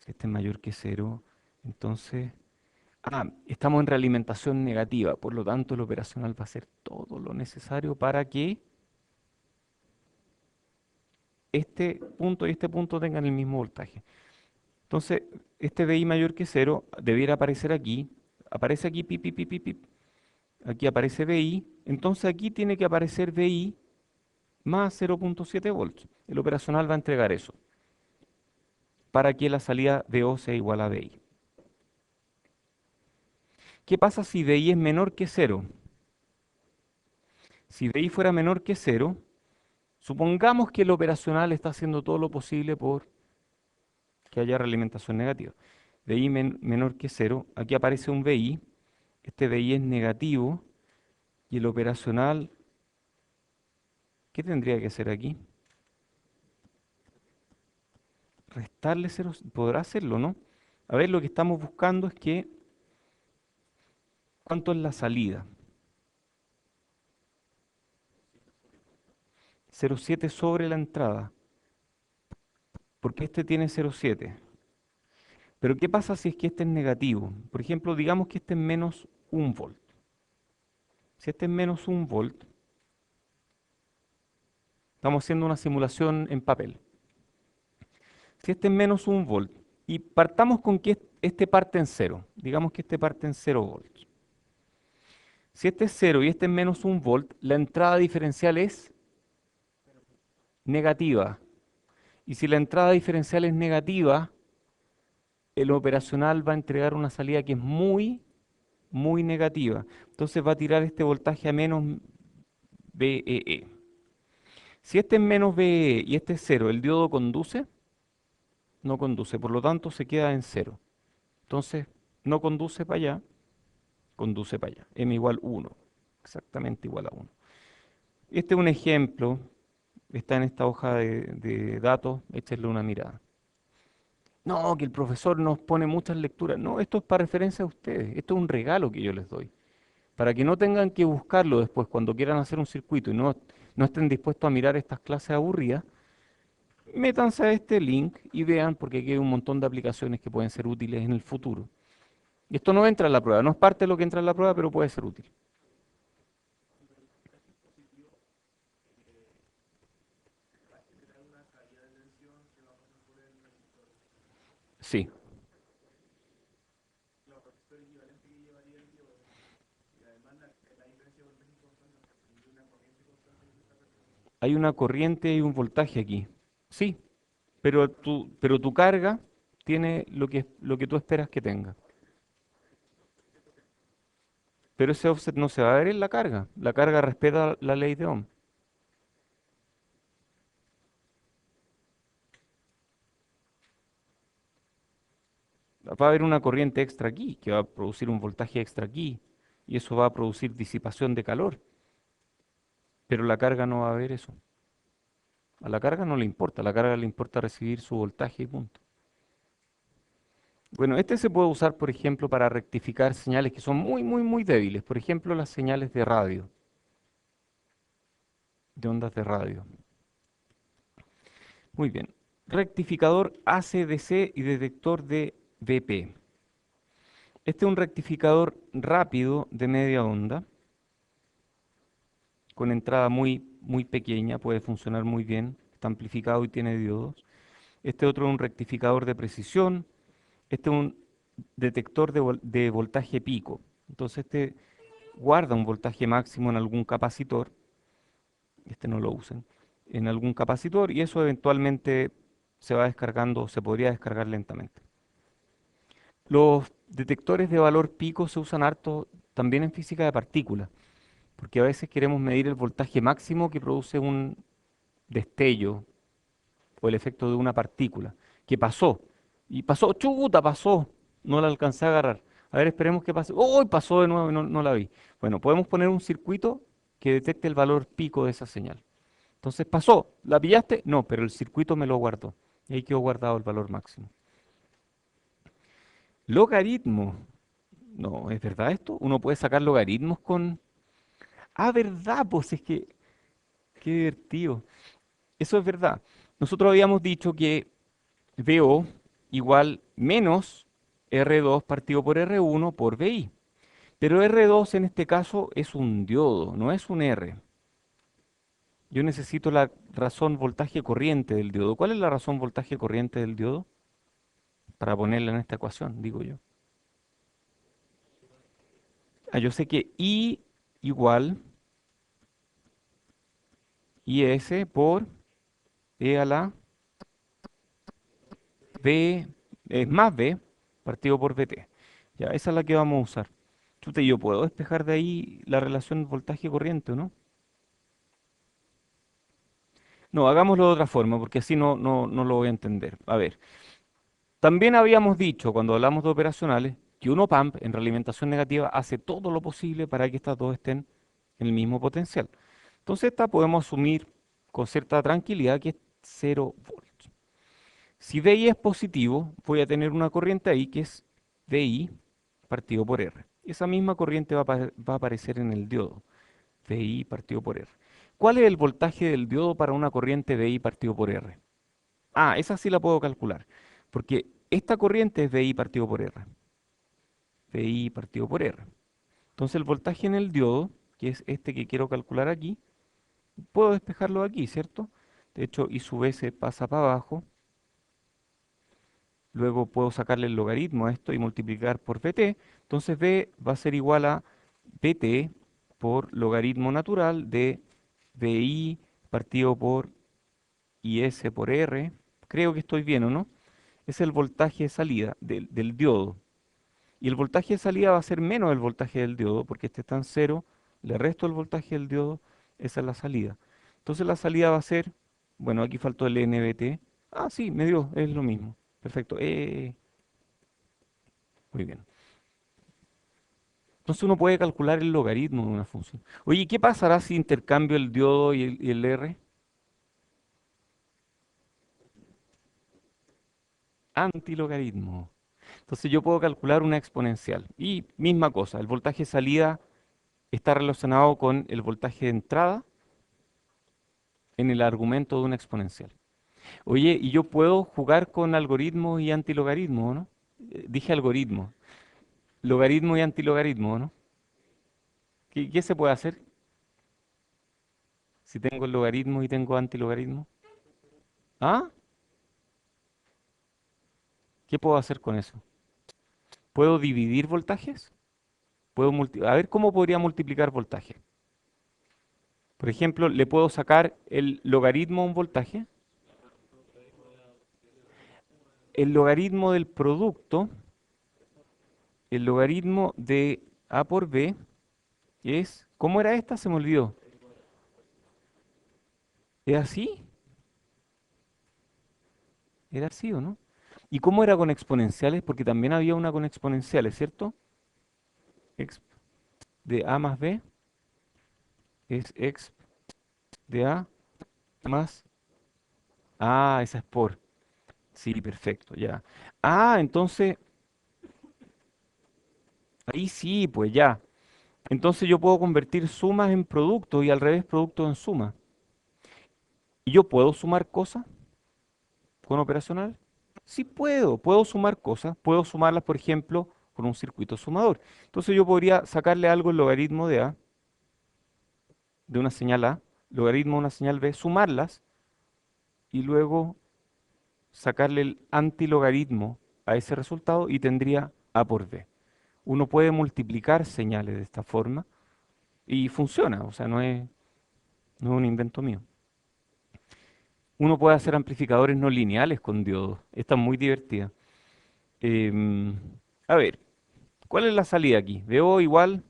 si este es mayor que 0, entonces, estamos en realimentación negativa, por lo tanto el operacional va a hacer todo lo necesario para que este punto y este punto tengan el mismo voltaje. Entonces, este VI mayor que 0 debiera aparecer aquí, aparece aquí, pip, pip, pip, pip, pip. Aquí aparece VI, entonces aquí tiene que aparecer VI más 0,7 volts. El operacional va a entregar eso para que la salida de O sea igual a VI. ¿Qué pasa si VI es menor que 0? Si VI fuera menor que 0, supongamos que el operacional está haciendo todo lo posible por que haya realimentación negativa. VI menor que 0, aquí aparece un VI, este VI es negativo y el operacional, ¿qué tendría que hacer aquí? Restarle 0, podrá hacerlo, ¿no? A ver, lo que estamos buscando es que, ¿cuánto es la salida? 0,7 sobre la entrada, porque este tiene 0,7. Pero ¿qué pasa si es que este es negativo? Por ejemplo, digamos que este es menos 1 volt. Si este es menos 1 volt, estamos haciendo una simulación en papel. Si este es menos 1 volt, y partamos con que este parte en cero, digamos que este parte en 0 volts. Si este es cero y este es menos 1 volt, la entrada diferencial es negativa. Y si la entrada diferencial es negativa, el operacional va a entregar una salida que es muy, muy negativa. Entonces va a tirar este voltaje a menos VEE. Si este es menos VEE y este es cero, ¿el diodo conduce? No conduce, por lo tanto se queda en cero. Entonces, no conduce para allá, conduce para allá. M igual 1, exactamente igual a 1. Este es un ejemplo, está en esta hoja de datos, échenle una mirada. No, que el profesor nos pone muchas lecturas. No, esto es para referencia a ustedes. Esto es un regalo que yo les doy. Para que no tengan que buscarlo después cuando quieran hacer un circuito y no estén dispuestos a mirar estas clases aburridas, métanse a este link y vean porque aquí hay un montón de aplicaciones que pueden ser útiles en el futuro. Y esto no entra en la prueba, no es parte de lo que entra en la prueba, pero puede ser útil. Sí, hay una corriente y un voltaje aquí. Sí, pero tu carga tiene lo que tú esperas que tenga. Pero ese offset no se va a ver en la carga. La carga respeta la ley de Ohm. Va a haber una corriente extra aquí, que va a producir un voltaje extra aquí, y eso va a producir disipación de calor, pero la carga no va a ver eso. A la carga no le importa, a la carga le importa recibir su voltaje y punto. Bueno, este se puede usar, por ejemplo, para rectificar señales que son muy, muy, muy débiles. Por ejemplo, las señales de radio, de ondas de radio. Muy bien. Rectificador ACDC y detector de BP. Este es un rectificador rápido de media onda, con entrada muy, muy pequeña, puede funcionar muy bien, está amplificado y tiene diodos. Este otro es un rectificador de precisión, este es un detector de voltaje pico. Entonces este guarda un voltaje máximo en algún capacitor, este no lo usen, en algún capacitor y eso eventualmente se va descargando, se podría descargar lentamente. Los detectores de valor pico se usan harto también en física de partículas, porque a veces queremos medir el voltaje máximo que produce un destello o el efecto de una partícula, que pasó, y pasó, chuta, pasó, no la alcancé a agarrar. A ver, esperemos que pase. ¡Oh! Pasó de nuevo y no la vi. Bueno, podemos poner un circuito que detecte el valor pico de esa señal. Entonces pasó, ¿la pillaste? No, pero el circuito me lo guardó. Y ahí quedó guardado el valor máximo. Logaritmo. No, ¿es verdad esto? Uno puede sacar logaritmos con... Ah, verdad, pues es que... Qué divertido. Eso es verdad. Nosotros habíamos dicho que VO igual menos R2 partido por R1 por VI. Pero R2 en este caso es un diodo, no es un R. Yo necesito la razón voltaje corriente del diodo. ¿Cuál es la razón voltaje corriente del diodo? Para ponerla en esta ecuación, digo yo. Ah, yo sé que I igual IS por E a la V es más V partido por VT. Ya, esa es la que vamos a usar. Chuta, yo puedo despejar de ahí la relación voltaje-corriente, ¿no? No, hagámoslo de otra forma, porque así no lo voy a entender. A ver, también habíamos dicho cuando hablamos de operacionales que un op-amp en realimentación negativa hace todo lo posible para que estas dos estén en el mismo potencial. Entonces esta podemos asumir con cierta tranquilidad que es 0 volts. Si VI es positivo, voy a tener una corriente ahí que es VI partido por R. Esa misma corriente va a aparecer en el diodo, VI partido por R. ¿Cuál es el voltaje del diodo para una corriente VI partido por R? Ah, esa sí la puedo calcular, porque esta corriente es VI partido por R. VI partido por R. Entonces el voltaje en el diodo, que es este que quiero calcular aquí, puedo despejarlo aquí, ¿cierto? De hecho, I sub S pasa para abajo. Luego puedo sacarle el logaritmo a esto y multiplicar por VT. Entonces V va a ser igual a VT por logaritmo natural de VI partido por IS por R. Creo que estoy bien, ¿o no? Es el voltaje de salida del diodo. Y el voltaje de salida va a ser menos el voltaje del diodo, porque este está en cero, le resto el voltaje del diodo Esa es la salida. Entonces la salida va a ser, bueno, aquí faltó el NBT. Ah, sí, me dio, es lo mismo. Perfecto. Muy bien. Entonces uno puede calcular el logaritmo de una función. Oye, ¿qué pasará si intercambio el diodo y el R? Antilogaritmo. Entonces yo puedo calcular una exponencial. Y misma cosa, el voltaje de salida está relacionado con el voltaje de entrada en el argumento de una exponencial. Oye, y yo puedo jugar con algoritmos y antilogaritmos, ¿no? Dije algoritmo. Logaritmo y antilogaritmo, ¿no? ¿Qué se puede hacer si tengo el logaritmo y tengo antilogaritmo? ¿Ah? ¿Qué puedo hacer con eso? ¿Puedo dividir voltajes? A ver, ¿cómo podría multiplicar voltaje? Por ejemplo, le puedo sacar el logaritmo a un voltaje. El logaritmo del producto, el logaritmo de A por B es, ¿cómo era esta? Se me olvidó. ¿Era así? ¿Era así o no? ¿Y cómo era con exponenciales? Porque también había una con exponenciales, ¿cierto? Exp de A más B es exp de A más... Ah, esa es por. Sí, perfecto, ya. Ah, entonces, ahí sí, pues ya. Entonces yo puedo convertir sumas en productos y al revés productos en sumas. ¿Y yo puedo sumar cosas con operacional? Sí puedo sumar cosas, puedo sumarlas, por ejemplo, con un circuito sumador. Entonces yo podría sacarle algo el logaritmo de A, de una señal A, logaritmo de una señal B, sumarlas y luego sacarle el antilogaritmo a ese resultado y tendría A por B. Uno puede multiplicar señales de esta forma y funciona, o sea, no es un invento mío. Uno puede hacer amplificadores no lineales con diodos. Esta es muy divertida. Em, a ver, ¿cuál es la salida aquí? Veo igual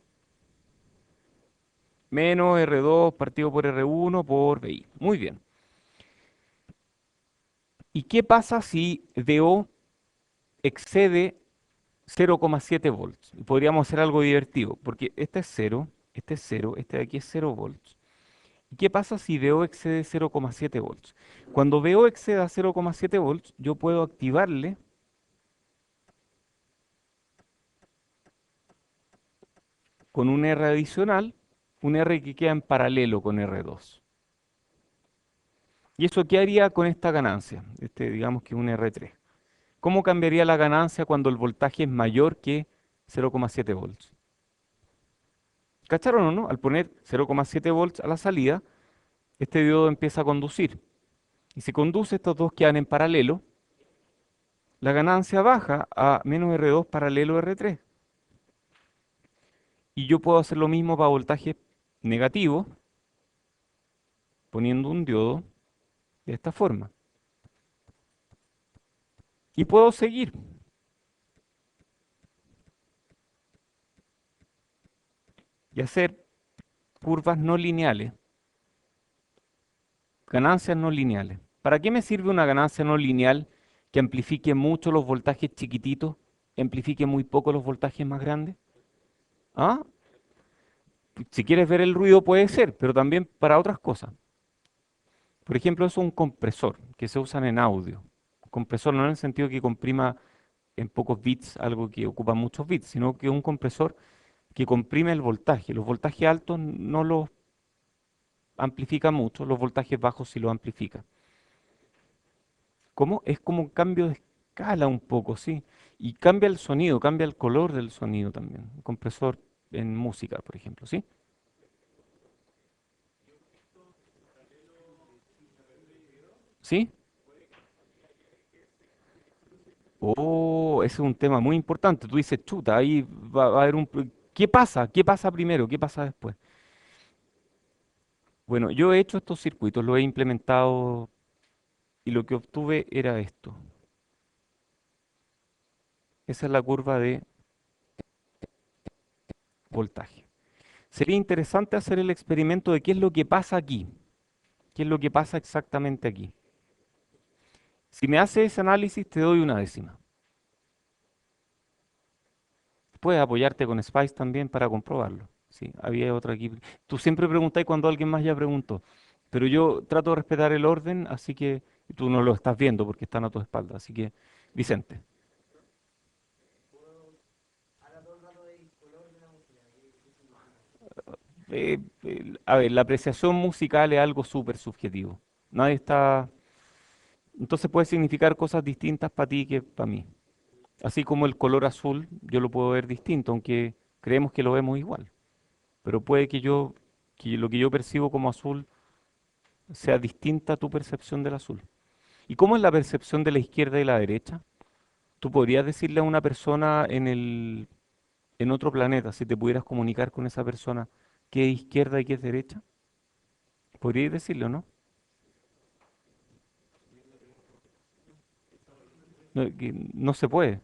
menos R2 partido por R1 por BI. Muy bien. ¿Y qué pasa si DO excede 0,7 volts? Podríamos hacer algo divertido, porque este es cero, este de aquí es 0 volts. ¿Y qué pasa si VO excede 0,7 volts? Cuando VO exceda 0,7 volts, yo puedo activarle con un R adicional, un R que queda en paralelo con R2. ¿Y eso qué haría con esta ganancia? Digamos que es un R3. ¿Cómo cambiaría la ganancia cuando el voltaje es mayor que 0,7 volts? ¿Cacharon o no? Al poner 0,7 volts a la salida, este diodo empieza a conducir. Y si conduce, estos dos quedan en paralelo, la ganancia baja a menos R2 paralelo R3. Y yo puedo hacer lo mismo para voltaje negativo, poniendo un diodo de esta forma. Y puedo seguir y hacer curvas no lineales, ganancias no lineales. ¿Para qué me sirve una ganancia no lineal que amplifique mucho los voltajes chiquititos, amplifique muy poco los voltajes más grandes? ¿Ah? Si quieres ver el ruido puede ser, pero también para otras cosas. Por ejemplo, eso es un compresor que se usan en audio. Compresor no en el sentido que comprima en pocos bits algo que ocupa muchos bits, sino que un compresor que comprime el voltaje. Los voltajes altos no los amplifica mucho, los voltajes bajos sí los amplifica. ¿Cómo? Es como un cambio de escala un poco, sí. Y cambia el sonido, cambia el color del sonido también. Un compresor en música, por ejemplo, ¿sí? ¿Sí? Oh, ese es un tema muy importante. Tú dices, chuta, ahí va a haber un... ¿Qué pasa? ¿Qué pasa primero? ¿Qué pasa después? Bueno, yo he hecho estos circuitos, los he implementado y lo que obtuve era esto. Esa es la curva de voltaje. Sería interesante hacer el experimento de qué es lo que pasa aquí, qué es lo que pasa exactamente aquí. Si me hace ese análisis, te doy una décima. Puedes apoyarte con Spice también para comprobarlo. Sí, había otra aquí. Tú siempre preguntáis cuando alguien más ya preguntó, pero yo trato de respetar el orden, así que tú no lo estás viendo porque están a tu espalda. Así que, Vicente. A ver, la apreciación musical es algo súper subjetivo. Nadie está. Entonces puede significar cosas distintas para ti que para mí. Así como el color azul, yo lo puedo ver distinto, aunque creemos que lo vemos igual. Pero puede que lo que yo percibo como azul sea distinta a tu percepción del azul. ¿Y cómo es la percepción de la izquierda y la derecha? Tú podrías decirle a una persona en otro planeta, si te pudieras comunicar con esa persona, qué es izquierda y qué es derecha. ¿Podrías decirlo, no? No, que no se puede.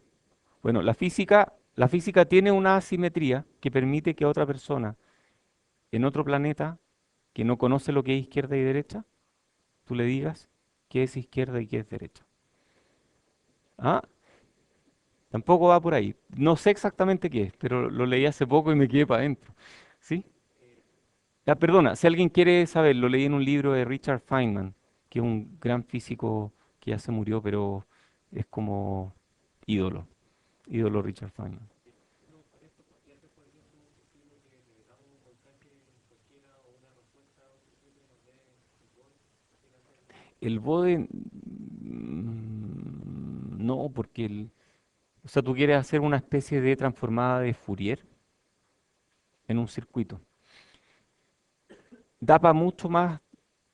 Bueno, la física tiene una asimetría que permite que a otra persona en otro planeta que no conoce lo que es izquierda y derecha, tú le digas qué es izquierda y qué es derecha. ¿Ah? Tampoco va por ahí. No sé exactamente qué es, pero lo leí hace poco y me quedé para adentro. ¿Sí? Ah, perdona, si alguien quiere saber, lo leí en un libro de Richard Feynman, que es un gran físico que ya se murió, pero es como ídolo, ídolo Richard Feynman. El Bode, no, porque o sea, tú quieres hacer una especie de transformada de Fourier en un circuito. Da para mucho más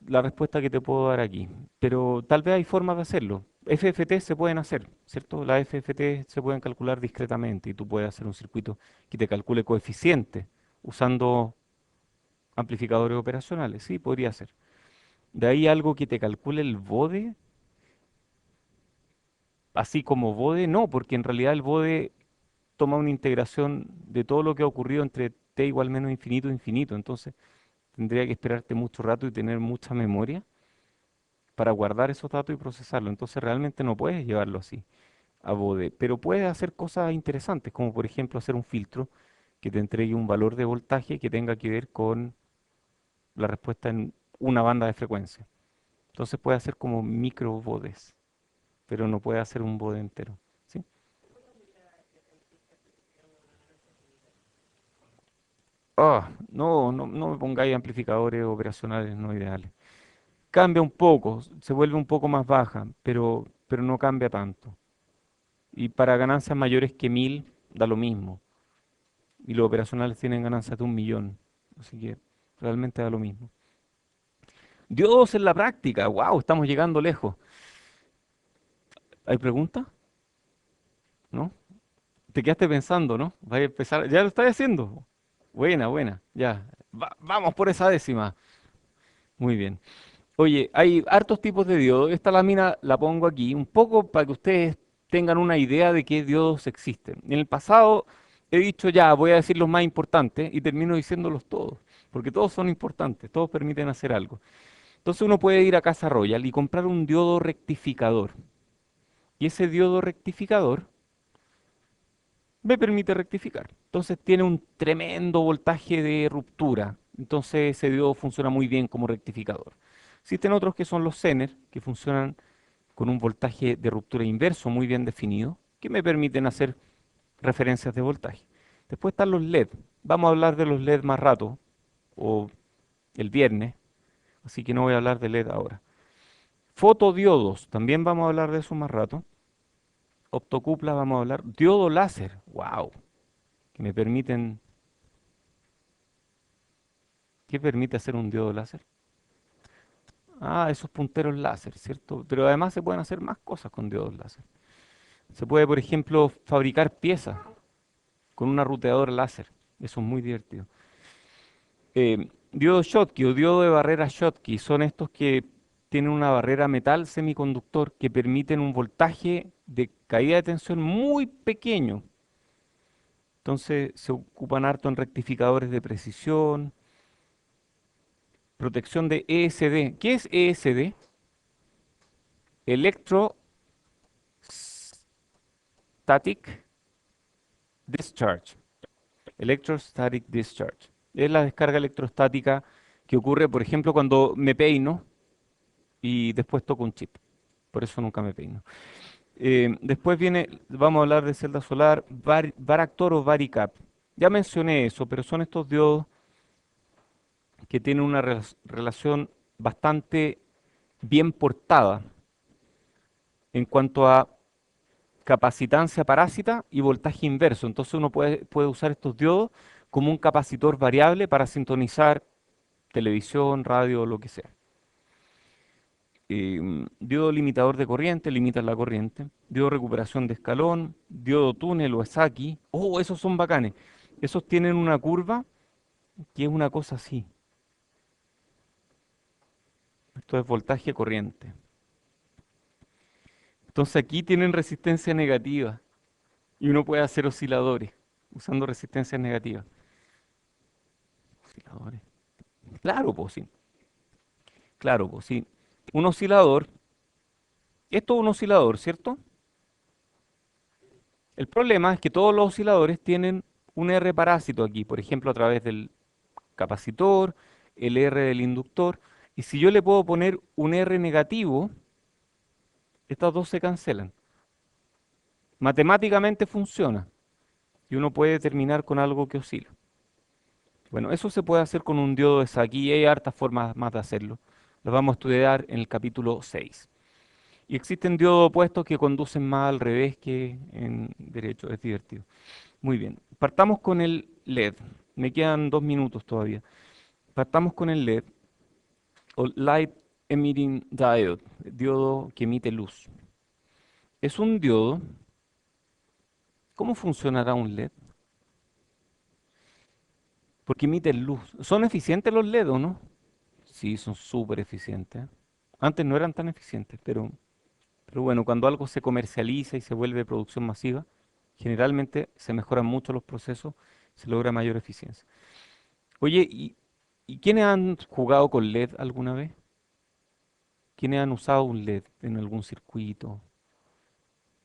la respuesta que te puedo dar aquí, pero tal vez hay formas de hacerlo. FFT se pueden hacer, ¿cierto? Las FFT se pueden calcular discretamente y tú puedes hacer un circuito que te calcule coeficiente usando amplificadores operacionales. Sí, podría ser. De ahí algo que te calcule el bode, así como bode, no, porque en realidad el bode toma una integración de todo lo que ha ocurrido entre t igual menos infinito e infinito. Entonces tendría que esperarte mucho rato y tener mucha memoria para guardar esos datos y procesarlo. Entonces realmente no puedes llevarlo así a Bode, pero puedes hacer cosas interesantes, como por ejemplo hacer un filtro que te entregue un valor de voltaje que tenga que ver con la respuesta en una banda de frecuencia. Entonces puede hacer como micro bodes, pero no puede hacer un bode entero. ¿Sí? No, no me pongáis amplificadores operacionales no ideales. Cambia un poco, se vuelve un poco más baja, pero no cambia tanto. Y para ganancias mayores que 1000 da lo mismo. Y los operacionales tienen ganancias de 1 millón. Así que realmente da lo mismo. Dios en la práctica, wow, estamos llegando lejos. ¿Hay preguntas? ¿No? Te quedaste pensando, ¿no? Vas a empezar, ya lo estás haciendo. Buena, buena, ya. Vamos por esa décima. Muy bien. Oye, hay hartos tipos de diodos. Esta lámina la pongo aquí un poco para que ustedes tengan una idea de qué diodos existen. En el pasado he dicho ya, voy a decir los más importantes y termino diciéndolos todos, porque todos son importantes, todos permiten hacer algo. Entonces uno puede ir a Casa Royal y comprar un diodo rectificador. Y ese diodo rectificador me permite rectificar. Entonces tiene un tremendo voltaje de ruptura. Entonces ese diodo funciona muy bien como rectificador. Existen otros que son los Zener, que funcionan con un voltaje de ruptura inverso muy bien definido, que me permiten hacer referencias de voltaje. Después están los LED. Vamos a hablar de los LED más rato, o el viernes, así que no voy a hablar de LED ahora. Fotodiodos, también vamos a hablar de eso más rato. Optocuplas vamos a hablar. Diodo láser, wow, que me permiten. ¿Qué permite hacer un diodo láser? Ah, esos punteros láser, ¿cierto? Pero además se pueden hacer más cosas con diodos láser. Se puede, por ejemplo, fabricar piezas con una ruteadora láser. Eso es muy divertido. Diodo Schottky o diodo de barrera Schottky son estos que tienen una barrera metal semiconductor que permiten un voltaje de caída de tensión muy pequeño. Entonces se ocupan harto en rectificadores de precisión, protección de ESD. ¿Qué es ESD? Electrostatic Discharge. Electrostatic Discharge. Es la descarga electrostática que ocurre, por ejemplo, cuando me peino y después toco un chip. Por eso nunca me peino. Después viene, vamos a hablar de celda solar, Varactor o Varicap. Ya mencioné eso, pero son estos diodos que tienen una relación bastante bien portada en cuanto a capacitancia parásita y voltaje inverso. Entonces uno puede usar estos diodos como un capacitor variable para sintonizar televisión, radio, lo que sea. Diodo limitador de corriente, limita la corriente. Diodo recuperación de escalón, diodo túnel o Esaki. Oh, esos son bacanes. Esos tienen una curva que es una cosa así. Esto es voltaje corriente. Entonces aquí tienen resistencia negativa y uno puede hacer osciladores usando resistencias negativas. Osciladores. Claro, pues sí. Claro, pues sí. Un oscilador, esto es un oscilador, ¿cierto? El problema es que todos los osciladores tienen un R parásito aquí, por ejemplo, a través del capacitor, el R del inductor, y si yo le puedo poner un R negativo, estas dos se cancelan. Matemáticamente funciona y uno puede terminar con algo que oscila. Bueno, eso se puede hacer con un diodo de Saki y hay hartas formas más de hacerlo. Lo vamos a estudiar en el capítulo 6. Y existen diodos opuestos que conducen más al revés que en derecho. Es divertido. Muy bien. Partamos con el LED. Me quedan 2 minutos todavía. Partamos con el LED o Light Emitting Diode, diodo que emite luz. Es un diodo. ¿Cómo funcionará un LED? Porque emiten luz. ¿Son eficientes los LED o no? Sí, son súper eficientes. Antes no eran tan eficientes, pero bueno, cuando algo se comercializa y se vuelve producción masiva, generalmente se mejoran mucho los procesos, se logra mayor eficiencia. Oye, ¿y quiénes han jugado con LED alguna vez? ¿Quiénes han usado un LED en algún circuito?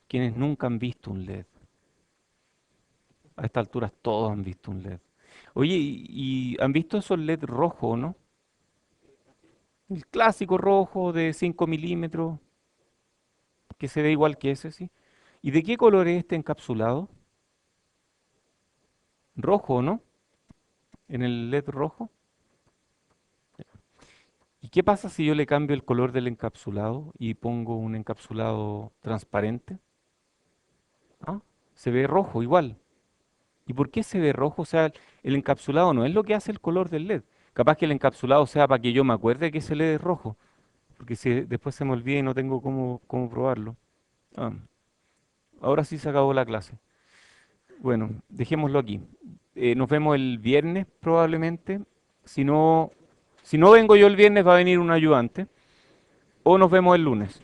¿Quiénes nunca han visto un LED? A estas alturas todos han visto un LED. Oye, ¿y han visto esos LED rojos, no? El clásico rojo de 5 milímetros, que se ve igual que ese, ¿sí? ¿Y de qué color es este encapsulado? Rojo, ¿no? En el LED rojo. ¿Y qué pasa si yo le cambio el color del encapsulado y pongo un encapsulado transparente? ¿Ah? Se ve rojo igual. ¿Y por qué se ve rojo? O sea, el encapsulado no es lo que hace el color del LED. Capaz que el encapsulado sea para que yo me acuerde que ese LED es rojo, porque si después se me olvida y no tengo cómo probarlo. Ah, ahora sí se acabó la clase. Bueno, dejémoslo aquí. Nos vemos el viernes probablemente. Si no, si no vengo yo el viernes va a venir un ayudante. O nos vemos el lunes.